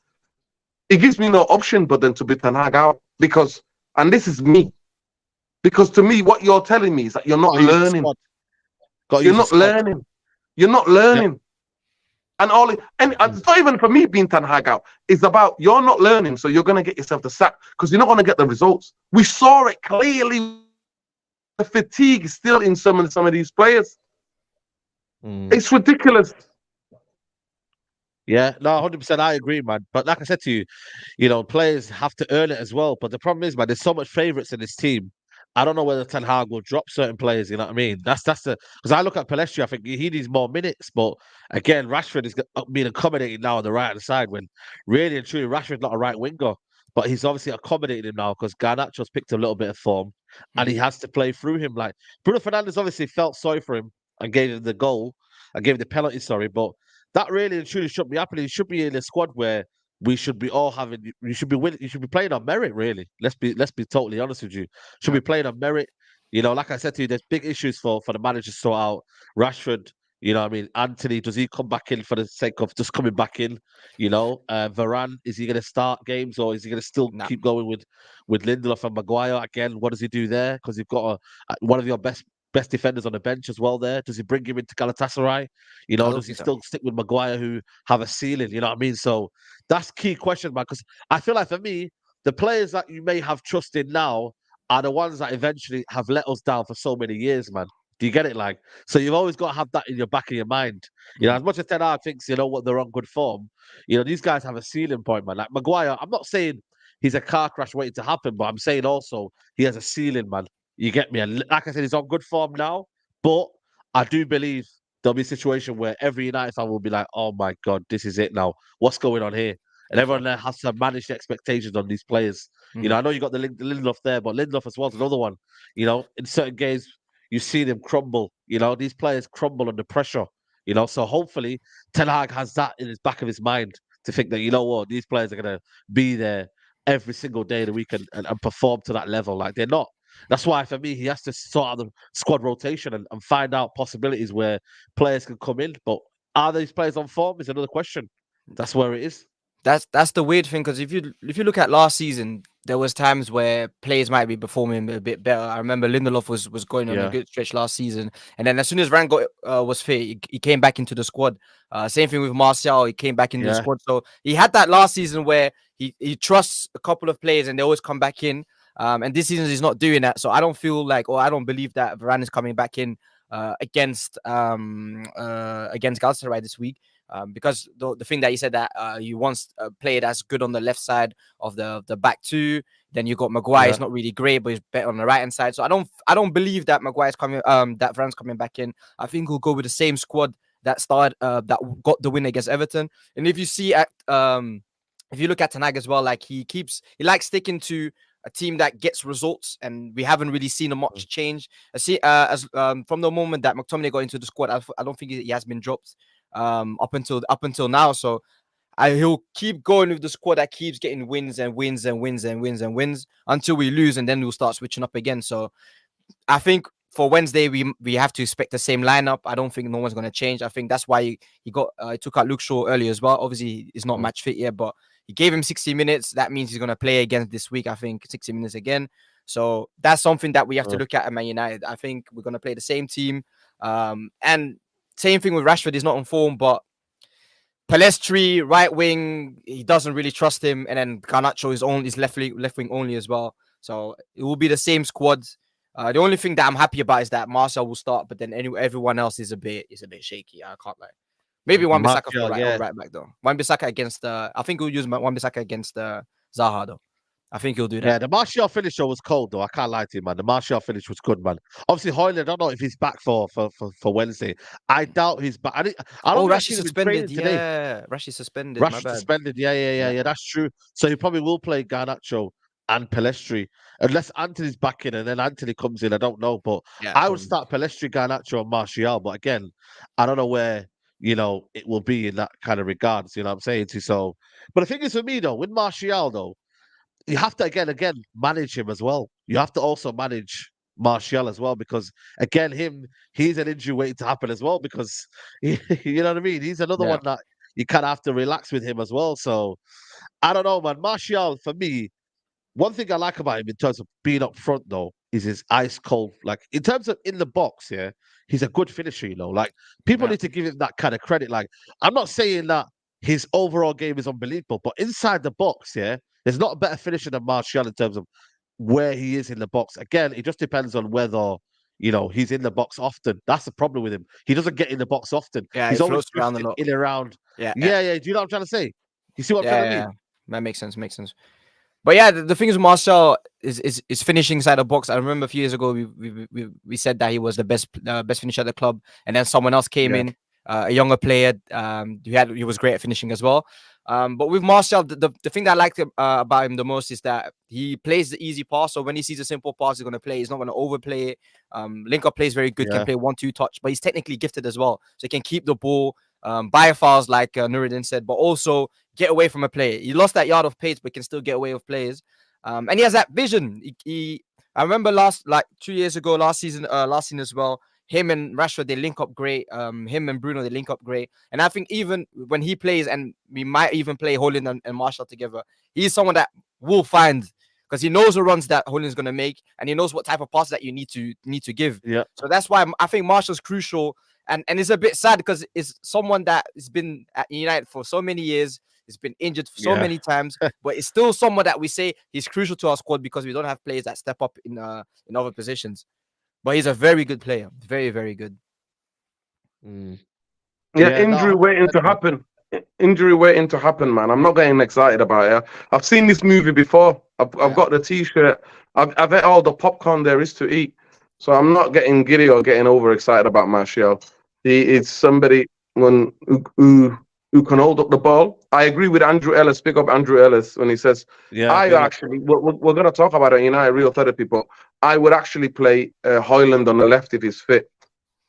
it gives me no option but then to be Ten Hag out. Because, and this is me, because to me, what you're telling me is that you're not learning. You're not learning. You're not learning. And it's not even for me being Ten Hag out. It's about you're not learning, so you're going to get yourself the sack because you're not going to get the results. We saw it clearly. The fatigue is still in some of these players. It's ridiculous. Yeah, no, 100%. I agree, man. But like I said to you, players have to earn it as well. But the problem is, man, there's so much favourites in this team. I don't know whether Ten Hag will drop certain players. You know what I mean? That's the because I look at Palestri. I think he needs more minutes. But again, Rashford is being accommodated now on the right hand side. When really and truly, Rashford's not a right winger, but he's obviously accommodated him now because Garnacho's picked a little bit of form, and he has to play through him. Like Bruno Fernandes obviously felt sorry for him and gave him the goal, and gave him the penalty. Sorry, but that really and truly shouldn't be happening. He should be in a squad where we should be all having. You should be winning. You should be playing on merit. Really, let's be totally honest with you. Should be playing on merit. Like I said to you, there's big issues for the manager to sort out. Rashford, what I mean, Anthony, does he come back in for the sake of just coming back in? Varane, is he going to start games or is he going to still keep going with Lindelof and Maguire again? What does he do there? Because you've got one of your best defenders on the bench as well there. Does he bring him into Galatasaray? Does he still stick with Maguire who have a ceiling? You know what I mean? So that's key question, man, because I feel like for me, the players that you may have trusted now are the ones that eventually have let us down for so many years, man. Do you get it? Like, so you've always got to have that in your back of your mind. As much as Ten Hag thinks, what they're on good form, these guys have a ceiling point, man. Like Maguire, I'm not saying he's a car crash waiting to happen, but I'm saying also he has a ceiling, man. You get me? And like I said, he's on good form now, but I do believe there'll be a situation where every United fan will be like, oh my God, this is it now. What's going on here? And everyone there has to manage the expectations on these players. I know you got the Lindelof there, but Lindelof as well is another one. In certain games, you see them crumble. These players crumble under pressure. So hopefully Ten Hag has that in his back of his mind to think that, what, these players are going to be there every single day of the week and perform to that level. Like they're not. That's why, for me, he has to sort out the squad rotation and find out possibilities where players can come in. But are these players on form is another question. That's where it is. That's the weird thing, because if you look at last season, there was times where players might be performing a bit better. I remember Lindelof was going on a good stretch last season, and then as soon as Varane was fit, he came back into the squad. Same thing with Martial, he came back into the squad. So he had that last season where he trusts a couple of players and they always come back in. And this season he's not doing that. So I don't feel like, or I don't believe that Varane is coming back in against Galatasaray this week. Because the thing that you said that you once played as good on the left side of the back two. Then you got Maguire. He's not really great, but he's better on the right hand side. So I don't believe that Maguire's coming. That Varane's coming back in. I think we'll go with the same squad that started that got the win against Everton. And if you see at if you look at Tanag as well, like he likes sticking to a team that gets results, and we haven't really seen a much change. I see from the moment that McTominay got into the squad, I don't think he has been dropped up until now. So he'll keep going with the squad that keeps getting wins and wins and wins and wins and wins until we lose, and then we'll start switching up again. So I think for Wednesday we have to expect the same lineup. I don't think no one's going to change. I think that's why he took out Luke Shaw early as well. Obviously, he's not match fit yet, but he gave him 60 minutes. That means he's going to play again this week. I think 60 minutes again. So that's something that we have to look at Man United. I think we're going to play the same team, and same thing with Rashford. He's not on form, but Palestri, right wing, he doesn't really trust him, and then Garnacho is left wing only as well. So it will be the same squad. The only thing that I'm happy about is that Marcel will start, but then everyone else is a bit shaky. I can't lie. Maybe Wan-Bissaka for right back though. Wan-Bissaka against I think we'll use Wan-Bissaka against Zaha though. I think he'll do that. Yeah, the Martial finish was cold though. I can't lie to you, man. The Martial finish was good, man. Obviously, Højlund, I don't know if he's back for Wednesday. I doubt he's back. I don't think Rashi's suspended. Yeah, Rashi's suspended. Rashi's suspended. Yeah. That's true. So he probably will play Garnacho and Palestri, unless Anthony's back in and then Anthony comes in. I don't know, but I would start Palestri, Garnacho, and Martial. But again, I don't know where it will be in that kind of regards. You know what I'm saying? So, but the thing is for me though, with Martial though, you have to again manage him as well. You have to also manage Martial as well, because again, he's an injury waiting to happen as well, because you know what I mean. He's another one that you kind of have to relax with him as well. So I don't know, man. Martial for me, one thing I like about him in terms of being up front though is his ice cold. Like in terms of in the box, he's a good finisher. Like people need to give him that kind of credit. Like I'm not saying that his overall game is unbelievable, but inside the box, there's not a better finisher than Martial in terms of where he is in the box. Again, it just depends on whether he's in the box often. That's the problem with him. He doesn't get in the box often. Yeah, he's always around a lot. in and around. Yeah. Do you know what I'm trying to say? You see what I'm trying to mean? That makes sense. But yeah, the thing is, Martial is finishing inside the box. I remember a few years ago we said that he was the best finisher at the club, and then someone else came in, a younger player. He was great at finishing as well. But with Martial, the thing that I liked about him the most is that he plays the easy pass. So when he sees a simple pass, he's going to play. He's not going to overplay it. Link-up play is very good. Can play 1-2 touch, but he's technically gifted as well. So he can keep the ball, buy fouls like Nuruddin said, but also get away from a player. He lost that yard of pace, but can still get away with players. And he has that vision. I remember 2 years ago, last season as well, him and Rashford, they link up great. Him and Bruno, they link up great. And I think even when he plays, and we might even play Højlund and Martial together, he's someone that will find, because he knows the runs that Højlund's going to make, and he knows what type of pass that you need to give. Yeah. So that's why I think Martial's crucial. And it's a bit sad because it's someone that has been at United for so many years. He's been injured so many times, but it's still someone that we say he's crucial to our squad because we don't have players that step up in other positions. But he's a very good player. Very, very good. Injury waiting to happen. Injury waiting to happen, man. I'm not getting excited about it. I've seen this movie before. I've got the T-shirt. I've ate all the popcorn there is to eat. So I'm not getting giddy or getting overexcited about Martial. He is somebody who can hold up the ball. I agree with Andrew Ellis. Pick up Andrew Ellis when he says, actually, we're going to talk about it in United Real Therapy, but I would actually play Højlund on the left if he's fit.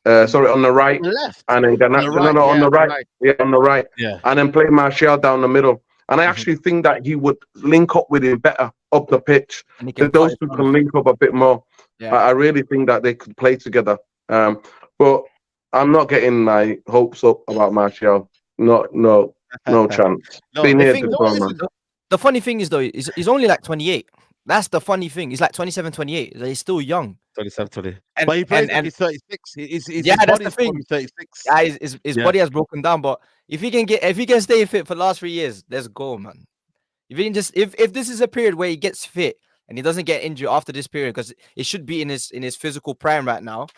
Sorry, on the right. Left. And then on the right. Yeah, on the right. Yeah. And then play Martial down the middle. And I actually think that he would link up with him better up the pitch. Those two can link up a bit more. Yeah. I really think that they could play together. But I'm not getting my hopes up about Martial. No chance. The funny thing is, though, he's only like 28. That's the funny thing. He's like 27, 28. He's still young. 27, 28. But he plays like he's 36. His that's the thing. 36. Yeah, his body has broken down. But if he can stay fit for the last 3 years, let's go, man. If he can if this is a period where he gets fit and he doesn't get injured after this period, because it should be in his physical prime right now,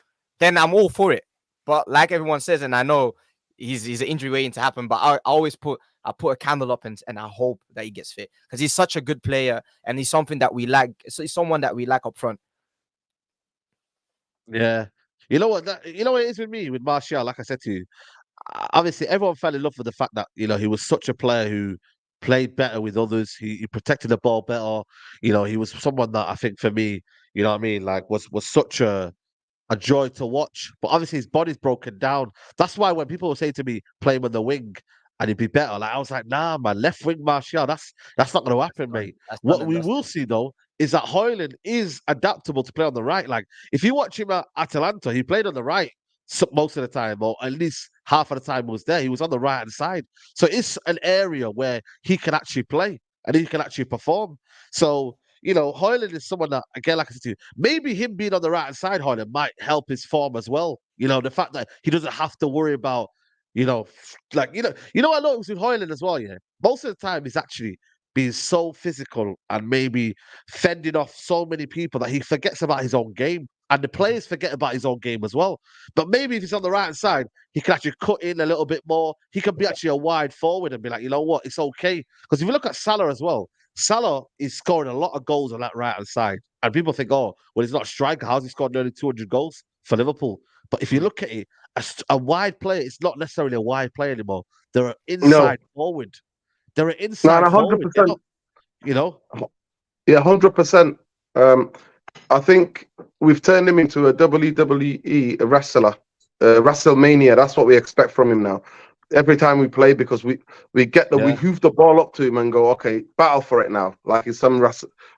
then I'm all for it. But like everyone says, and I know he's an injury waiting to happen, but I always put a candle up, and I hope that he gets fit, because he's such a good player, and he's something that we lack. So he's someone that we lack up front. Yeah. You know what? You know what it is with me with Martial. Like I said to you, obviously everyone fell in love with the fact that he was such a player who played better with others. He protected the ball better. He was someone that I think for me, you know what I mean, like was such a joy to watch. But obviously his body's broken down. That's why when people say to me, play him on the wing and he'd be better, like I was like, nah, man, left wing Martial, that's not gonna happen, mate. That's done What and we will dusted. see though is that Højlund is adaptable to play on the right. Like if you watch him at Atalanta, he played on the right most of the time, or at least half of the time he was there. He was on the right hand side. So it's an area where he can actually play and he can actually perform. So Højlund is someone that, again, like I said to you, maybe him being on the right hand side, Højlund, might help his form as well. The fact that he doesn't have to worry about, I know it was with Højlund as well. Yeah, most of the time he's actually being so physical and maybe fending off so many people that he forgets about his own game. And the players forget about his own game as well. But maybe if he's on the right hand side, he can actually cut in a little bit more. He can be actually a wide forward and be like, you know what, it's okay. Because if you look at Salah as well, Salah is scoring a lot of goals on that right hand side. And people think, oh, well, he's not a striker. How's he scored nearly 200 goals for Liverpool? But if you look at it, a wide player, it's not necessarily a wide player anymore. They're an inside forward. They're an inside forward. 100%. Not, Yeah, 100%. I think we've turned him into a WWE wrestler, WrestleMania. That's what we expect from him now. Every time we play, because we hoof the ball up to him and go, okay, battle for it now, like it's some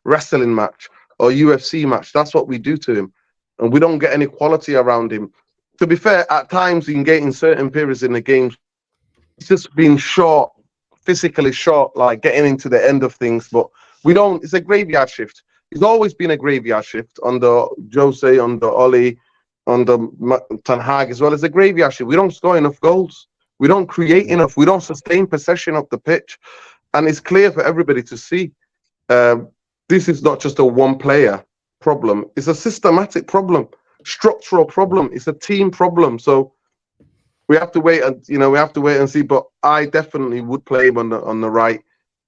wrestling match or UFC match. That's what we do to him, and we don't get any quality around him. To be fair, at times in certain periods in the games, he's just been short, physically short, like getting into the end of things. But we don't. It's a graveyard shift. It's always been a graveyard shift under Jose, under Oli, under Ten Hag as well. It's a graveyard shift. We don't score enough goals. We don't create enough. We don't sustain possession of the pitch. And it's clear for everybody to see. This is not just a one-player problem. It's a systematic problem, structural problem. It's a team problem. So we have to wait and see. But I definitely would play him on the right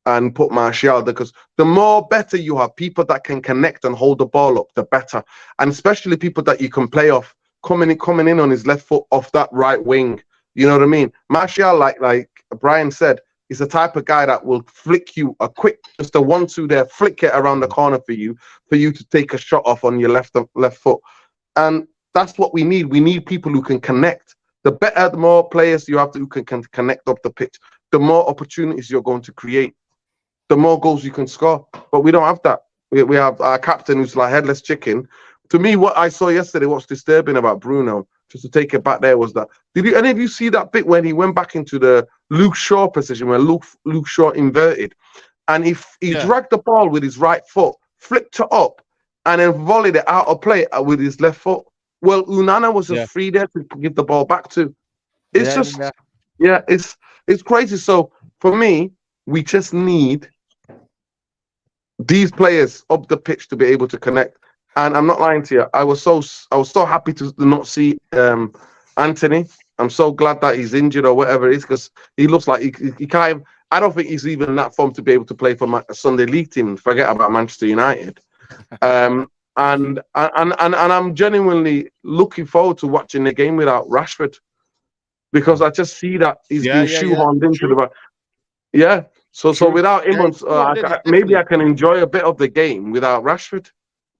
and put Martial, because the more better you have people that can connect and hold the ball up, the better. And especially people that you can play off, coming in on his left foot off that right wing. You know what I mean? Martial, like Brian said, is the type of guy that will flick you a quick, just a 1-2 there, flick it around the corner for you to take a shot off on your left foot. And that's what we need. We need people who can connect. The more players you have who can connect up the pitch, the more opportunities you're going to create, the more goals you can score. But we don't have that. We have our captain who's like headless chicken. To me, what I saw yesterday, what's disturbing about Bruno, just to take it back there, was that, did any of you see that bit when he went back into the Luke Shaw position, where Luke Shaw inverted, and he dragged the ball with his right foot, flicked it up, and then volleyed it out of play with his left foot? Well, Onana was just free there to give the ball back to. It's it's crazy. So for me, we just need these players up the pitch to be able to connect. And I'm not lying to you, I was so happy to not see Anthony. I'm so glad that he's injured or whatever it is, because he looks like he can't. I don't think he's even in that form to be able to play for Sunday League team. Forget about Manchester United. And I'm genuinely looking forward to watching the game without Rashford, because I just see that he's being shoehorned into the. Yeah. So without him, maybe I can enjoy a bit of the game without Rashford.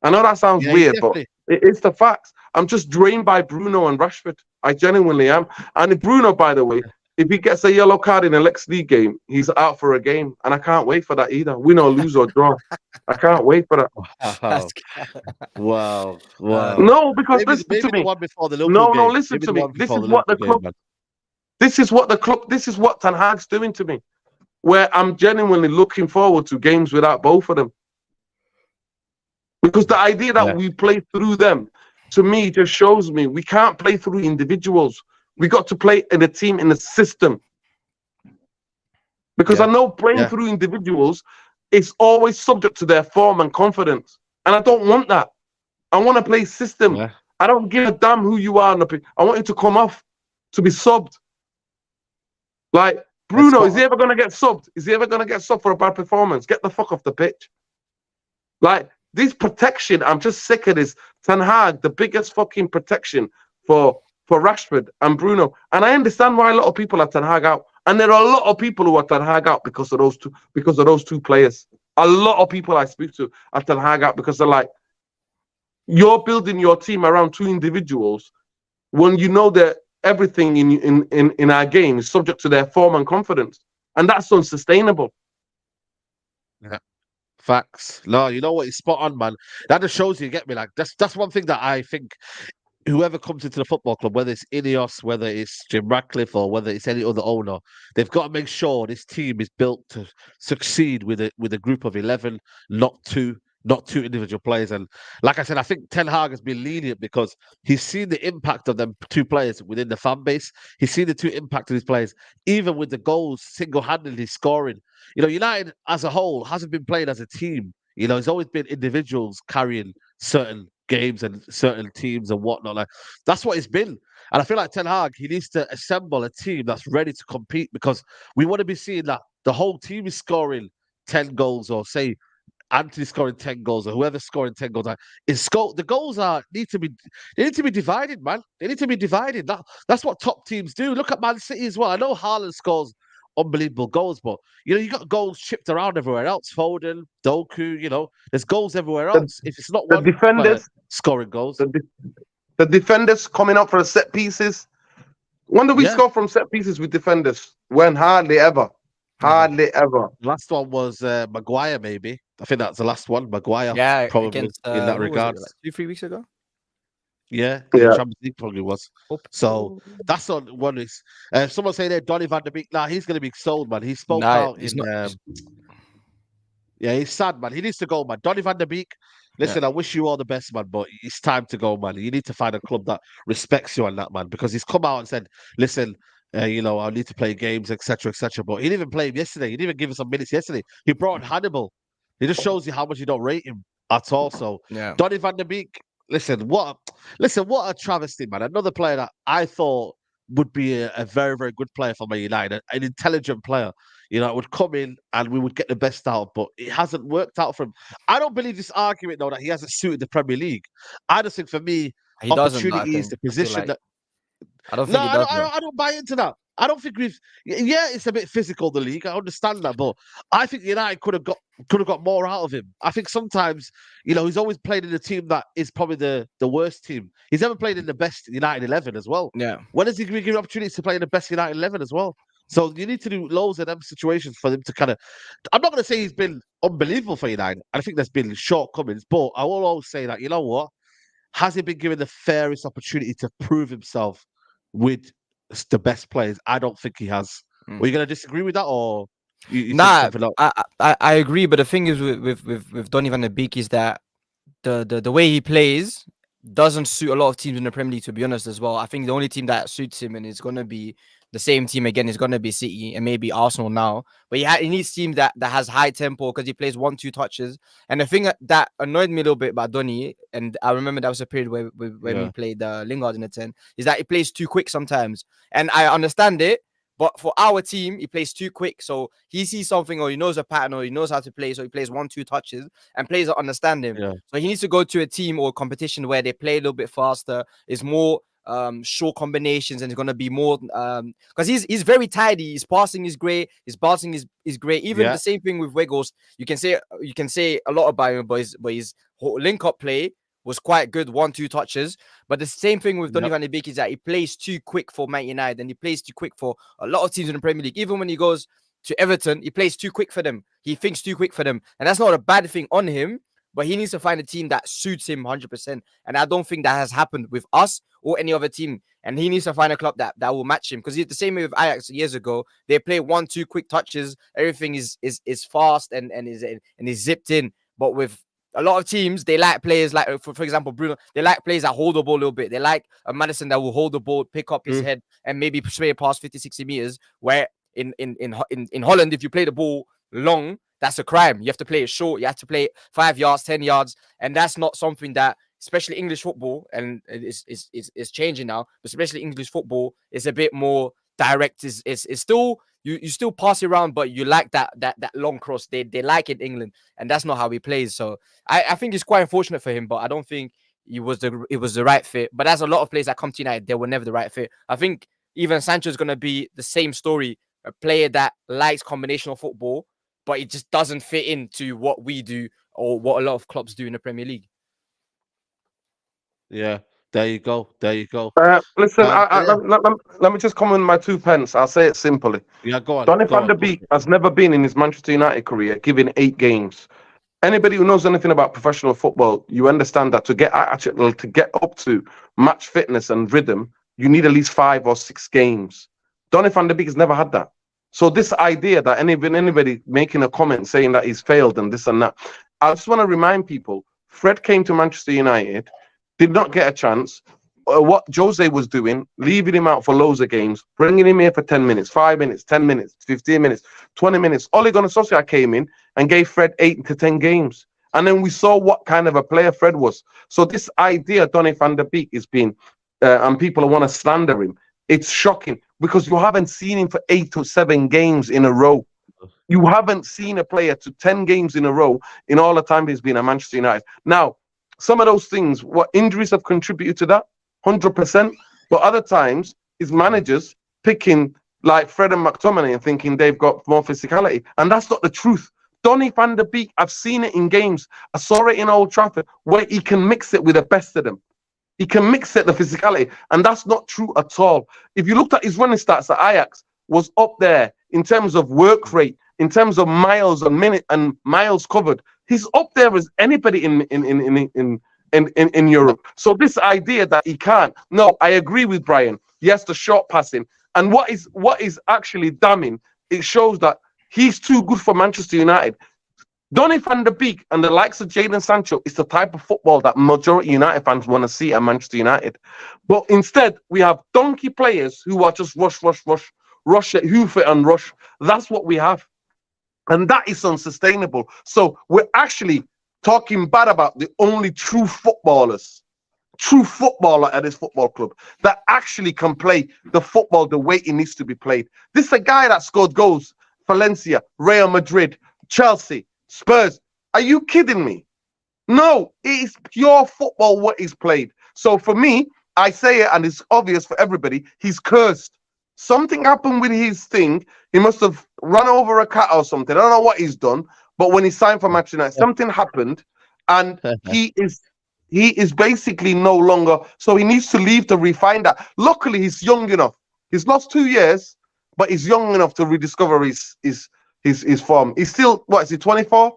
I know that sounds weird, but it's the facts. I'm just drained by Bruno and Rashford. I genuinely am. And Bruno, by the way, if he gets a yellow card in the next league game, he's out for a game. And I can't wait for that either. Win or lose or draw. I can't wait for that. Wow. No, because listen to me. No, listen to me. This is what the club. This is what Ten Hag's doing to me, where I'm genuinely looking forward to games without both of them. Because the idea that we play through them, to me, just shows me we can't play through individuals. We got to play in a team, in a system. Because I know playing through individuals, it's always subject to their form and confidence. And I don't want that. I want to play system. Yeah. I don't give a damn who you are. I want you to come off, to be subbed. Like, Bruno, is he ever going to get subbed? Is he ever going to get subbed for a bad performance? Get the fuck off the pitch. Like, this protection, I'm just sick of this. Ten Hag, the biggest fucking protection for Rashford and Bruno. And I understand why a lot of people are Ten Hag out. And there are a lot of people who are Ten Hag out because of those two players. A lot of people I speak to are Ten Hag out because they're like, you're building your team around two individuals when you know that everything in our game is subject to their form and confidence. And that's unsustainable. Yeah. Facts. No, you know what? It's spot on, man. That just shows you get me. Like that's one thing that I think whoever comes into the football club, whether it's Ineos, whether it's Jim Ratcliffe, or whether it's any other owner, they've got to make sure this team is built to succeed with a group of 11, not two individual players. And like I said, I think Ten Hag has been lenient because he's seen the impact of them two players within the fan base. He's seen the two impact of these players, even with the goals single-handedly scoring. You know, United as a whole hasn't been playing as a team. You know, it's always been individuals carrying certain games and certain teams and whatnot. Like that's what it's been. And I feel like Ten Hag, he needs to assemble a team that's ready to compete because we want to be seeing that the whole team is scoring 10 goals or say Anthony scoring 10 goals or whoever's scoring 10 goals. The goals need to be divided, man. They need to be divided. That's what top teams do. Look at Man City as well. I know Haaland scores unbelievable goals, but you got goals chipped around everywhere else. Foden, Doku, there's goals everywhere else. If it's not the one defenders scoring goals, the defenders coming up for the set pieces. When do we score from set pieces with defenders? When? Hardly ever. Hardly ever. Last one was Maguire, maybe. I think that's the last one. Maguire, probably against, in that regard. Like 2-3 weeks ago. Yeah, Champions League probably was. So that's on one. Is someone saying there, Donny van de Beek? Nah, he's going to be sold, man. He spoke out in. Yeah, he's sad, man. He needs to go, man. Donny van de Beek. Listen, I wish you all the best, man, but it's time to go, man. You need to find a club that respects you on that, man, because he's come out and said, listen, I need to play games, etc., etc. But he didn't even play him yesterday. He didn't even give us some minutes yesterday. He brought Hannibal. He just shows you how much you don't rate him at all. So, Donny van de Beek, listen, what a travesty, man. Another player that I thought would be a very, very good player for Man United, an intelligent player. Would come in and we would get the best out, but it hasn't worked out for him. I don't believe this argument, though, that he hasn't suited the Premier League. I just think, for me, he opportunity is the position that... I don't think he does. I don't buy into that. I don't think we've... Yeah, it's a bit physical, the league. I understand that, but I think United could have got more out of him. I think sometimes, he's always played in a team that is probably the worst team. He's never played in the best United 11 as well. Yeah. When is he going to give opportunities to play in the best United 11 as well? So you need to do loads of them situations for them to kind of... I'm not going to say he's been unbelievable for United. I think there's been shortcomings, but I will always say that, you know what? Has he been given the fairest opportunity to prove himself with the best players? I don't think he has. Are you going to disagree with that, or you nah? I agree, but the thing is with Donny van de Beek is that the way he plays doesn't suit a lot of teams in the Premier League, to be honest, as well. I think the only team that suits him and is going to be the same team again is going to be City and maybe Arsenal now. But he needs teams that has high tempo because he plays 1-2 touches. And the thing that annoyed me a little bit about Donny, and I remember that was a period where we played Lingard in the 10, is that he plays too quick sometimes. And I understand it, but for our team, he plays too quick. So he sees something, or he knows a pattern, or he knows how to play. So he plays 1-2 touches, and players that understand him. Yeah. So he needs to go to a team or a competition where they play a little bit faster, is more short combinations, and it's going to be more because he's very tidy. His passing is great. His passing is great. Even the same thing with Weghorst. You can say a lot about him, but his link-up play was quite good, 1-2 touches. But the same thing with Donny van de Beek is that he plays too quick for Man United, and he plays too quick for a lot of teams in the Premier League. Even when he goes to Everton, he plays too quick for them. He thinks too quick for them. And that's not a bad thing on him, but he needs to find a team that suits him 100%. And I don't think that has happened with us or any other team. And he needs to find a club that will match him. Because the same way with Ajax years ago, they play 1-2 quick touches. Everything is fast and is zipped in. But with a lot of teams, they like players like, for example, Bruno. They like players that hold the ball a little bit. They like a Maddison that will hold the ball, pick up his head, and maybe spray it past 50, 60 meters. Where in Holland, if you play the ball long, that's a crime. You have to play it short. You have to play it 5 yards, 10 yards, and that's not something that, especially English football, and it's changing now. But especially English football is a bit more direct. Is still you still pass it around, but you like that long cross. They like it in England, and that's not how he plays. So I think it's quite unfortunate for him, but I don't think it was the right fit. But there's a lot of players that come to United, they were never the right fit. I think even Sancho is going to be the same story, a player that likes combinational football, but it just doesn't fit into what we do or what a lot of clubs do in the Premier League. Yeah, there you go. There you go. Listen, Yeah. let me just come in my 2 pence. I'll say it simply. Yeah, go on. Donny Go van on, der go Beek on. has never been in his Manchester United career given 8 games. Anybody who knows anything about professional football, you understand that to get up to match fitness and rhythm, you need at least 5 or 6 games. Donny van der Beek has never had that. So this idea that anybody making a comment saying that he's failed and this and that, I just want to remind people, Fred came to Manchester United, did not get a chance. What Jose was doing, leaving him out for loads of games, bringing him here for 10 minutes, 5 minutes, 10 minutes, 15 minutes, 20 minutes. Ole Gunnar Solskjaer came in and gave Fred 8 to 10 games. And then we saw what kind of a player Fred was. So this idea, Donny van der Beek, is being, and people want to slander him. It's shocking because you haven't seen him for 8 or 7 games in a row. You haven't seen a player to 10 games in a row in all the time he's been at Manchester United. Now, some of those things, what injuries have contributed to that? 100%. But other times, his managers picking like Fred and McTominay and thinking they've got more physicality. And that's not the truth. Donny van der Beek, I've seen it in games. I saw it in Old Trafford where he can mix it with the best of them. He can mix it, the physicality. And that's not true at all. If you looked at his running stats at Ajax, was up there in terms of work rate, in terms of miles and minute and miles covered. He's up there as anybody in Europe. So this idea that he can't, no, I agree with Brian. Yes, the short passing. And what is actually damning, it shows that he's too good for Manchester United. Donny van der Beek and the likes of Jadon Sancho is the type of football that majority United fans want to see at Manchester United. But instead, we have donkey players who are just rush it, hoof it and rush. That's what we have. And that is unsustainable. So we're actually talking bad about the only true footballer at this football club that actually can play the football the way it needs to be played. This is a guy that scored goals. Valencia, Real Madrid, Chelsea, Spurs. Are you kidding me? No, it is pure football what he's played. So for me, I say it and it's obvious for everybody, he's cursed. Something happened with his thing. He must have run over a cat or something. I don't know what he's done. But when he signed for Manchester United, something happened, and he is basically no longer. So he needs to leave to refine that. Luckily, he's young enough. He's lost 2 years, but he's young enough to rediscover his form. He's still, what is he, 24?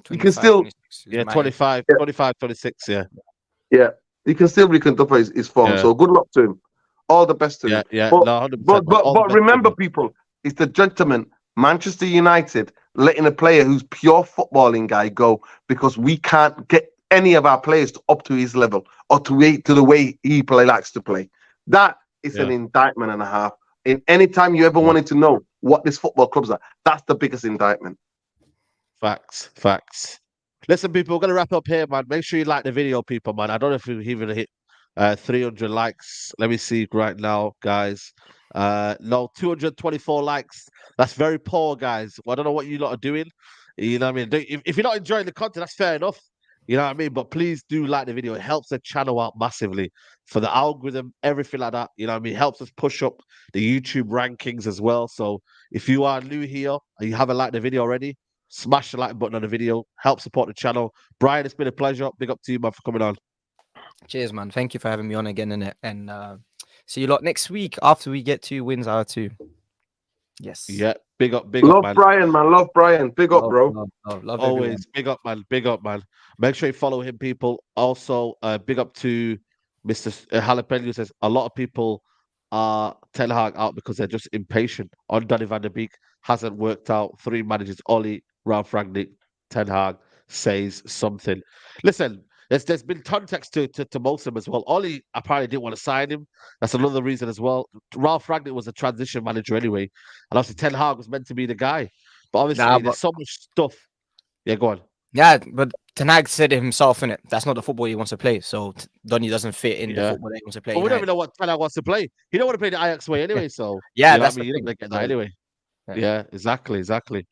He can still 25, 25, 26, yeah. Yeah, he can still reconsider his form. Yeah. So good luck to him. All the best to him. Yeah, But, no, 100%. but remember, people, it's the gentleman, Manchester United, letting a player who's pure footballing guy go because we can't get any of our players up to his level or to the way he likes to play. That is an indictment and a half. In any time you ever wanted to know what this football clubs are, that's the biggest indictment. Facts. Listen, people, we're going to wrap up here, man. Make sure you like the video, people, man. I don't know if we've even hit 300 likes. Let me see right now, guys. No, 224 likes. That's very poor, guys. Well, I don't know what you lot are doing. You know what I mean? If you're not enjoying the content, that's fair enough. You know what I mean? But please do like the video. It helps the channel out massively for the algorithm, everything like that. You know what I mean? It helps us push up the YouTube rankings as well. So if you are new here and you haven't liked the video already, smash the like button on the video. Help support the channel. Brian, it's been a pleasure. Big up to you, man, for coming on. Cheers, man. Thank you for having me on again, innit? And see you lot next week after we get 2 wins out of 2. Yes. Yeah, big up, Love man. Brian, man. Love Brian. Big up, bro. Love Always everyone. big up, man. Make sure you follow him, people. Also, big up to Mr. Jalapeno says a lot of people are Ten Hag out because they're just impatient. On Donny van der Beek hasn't worked out. 3 managers, Ollie, Ralph Rangnick, Ten Hag says something. Listen, there's been context to most of them as well. Ollie apparently didn't want to sign him. That's another reason as well. Ralph Rangnick was a transition manager anyway, and obviously Ten Hag was meant to be the guy. But obviously, Nah, there's so much stuff. Yeah, go on. Yeah, but Ten Hag said it himself, innit? That's not the football he wants to play. So Donny doesn't fit in the Yeah. football that he wants to play. But we don't United. even know what Ten Hag wants to play. He don't want to play the Ajax way anyway. So Yeah, you know what that's I mean. the You're not thing. gonna get that So, anyway. yeah. Yeah, exactly.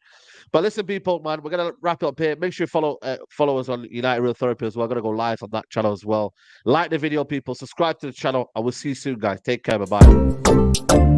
But listen, people, man, we're gonna wrap it up here. Make sure you follow us on United Real Therapy as well. We're gonna go live on that channel as well. Like the video, people. Subscribe to the channel. I will see you soon, guys. Take care. Bye bye.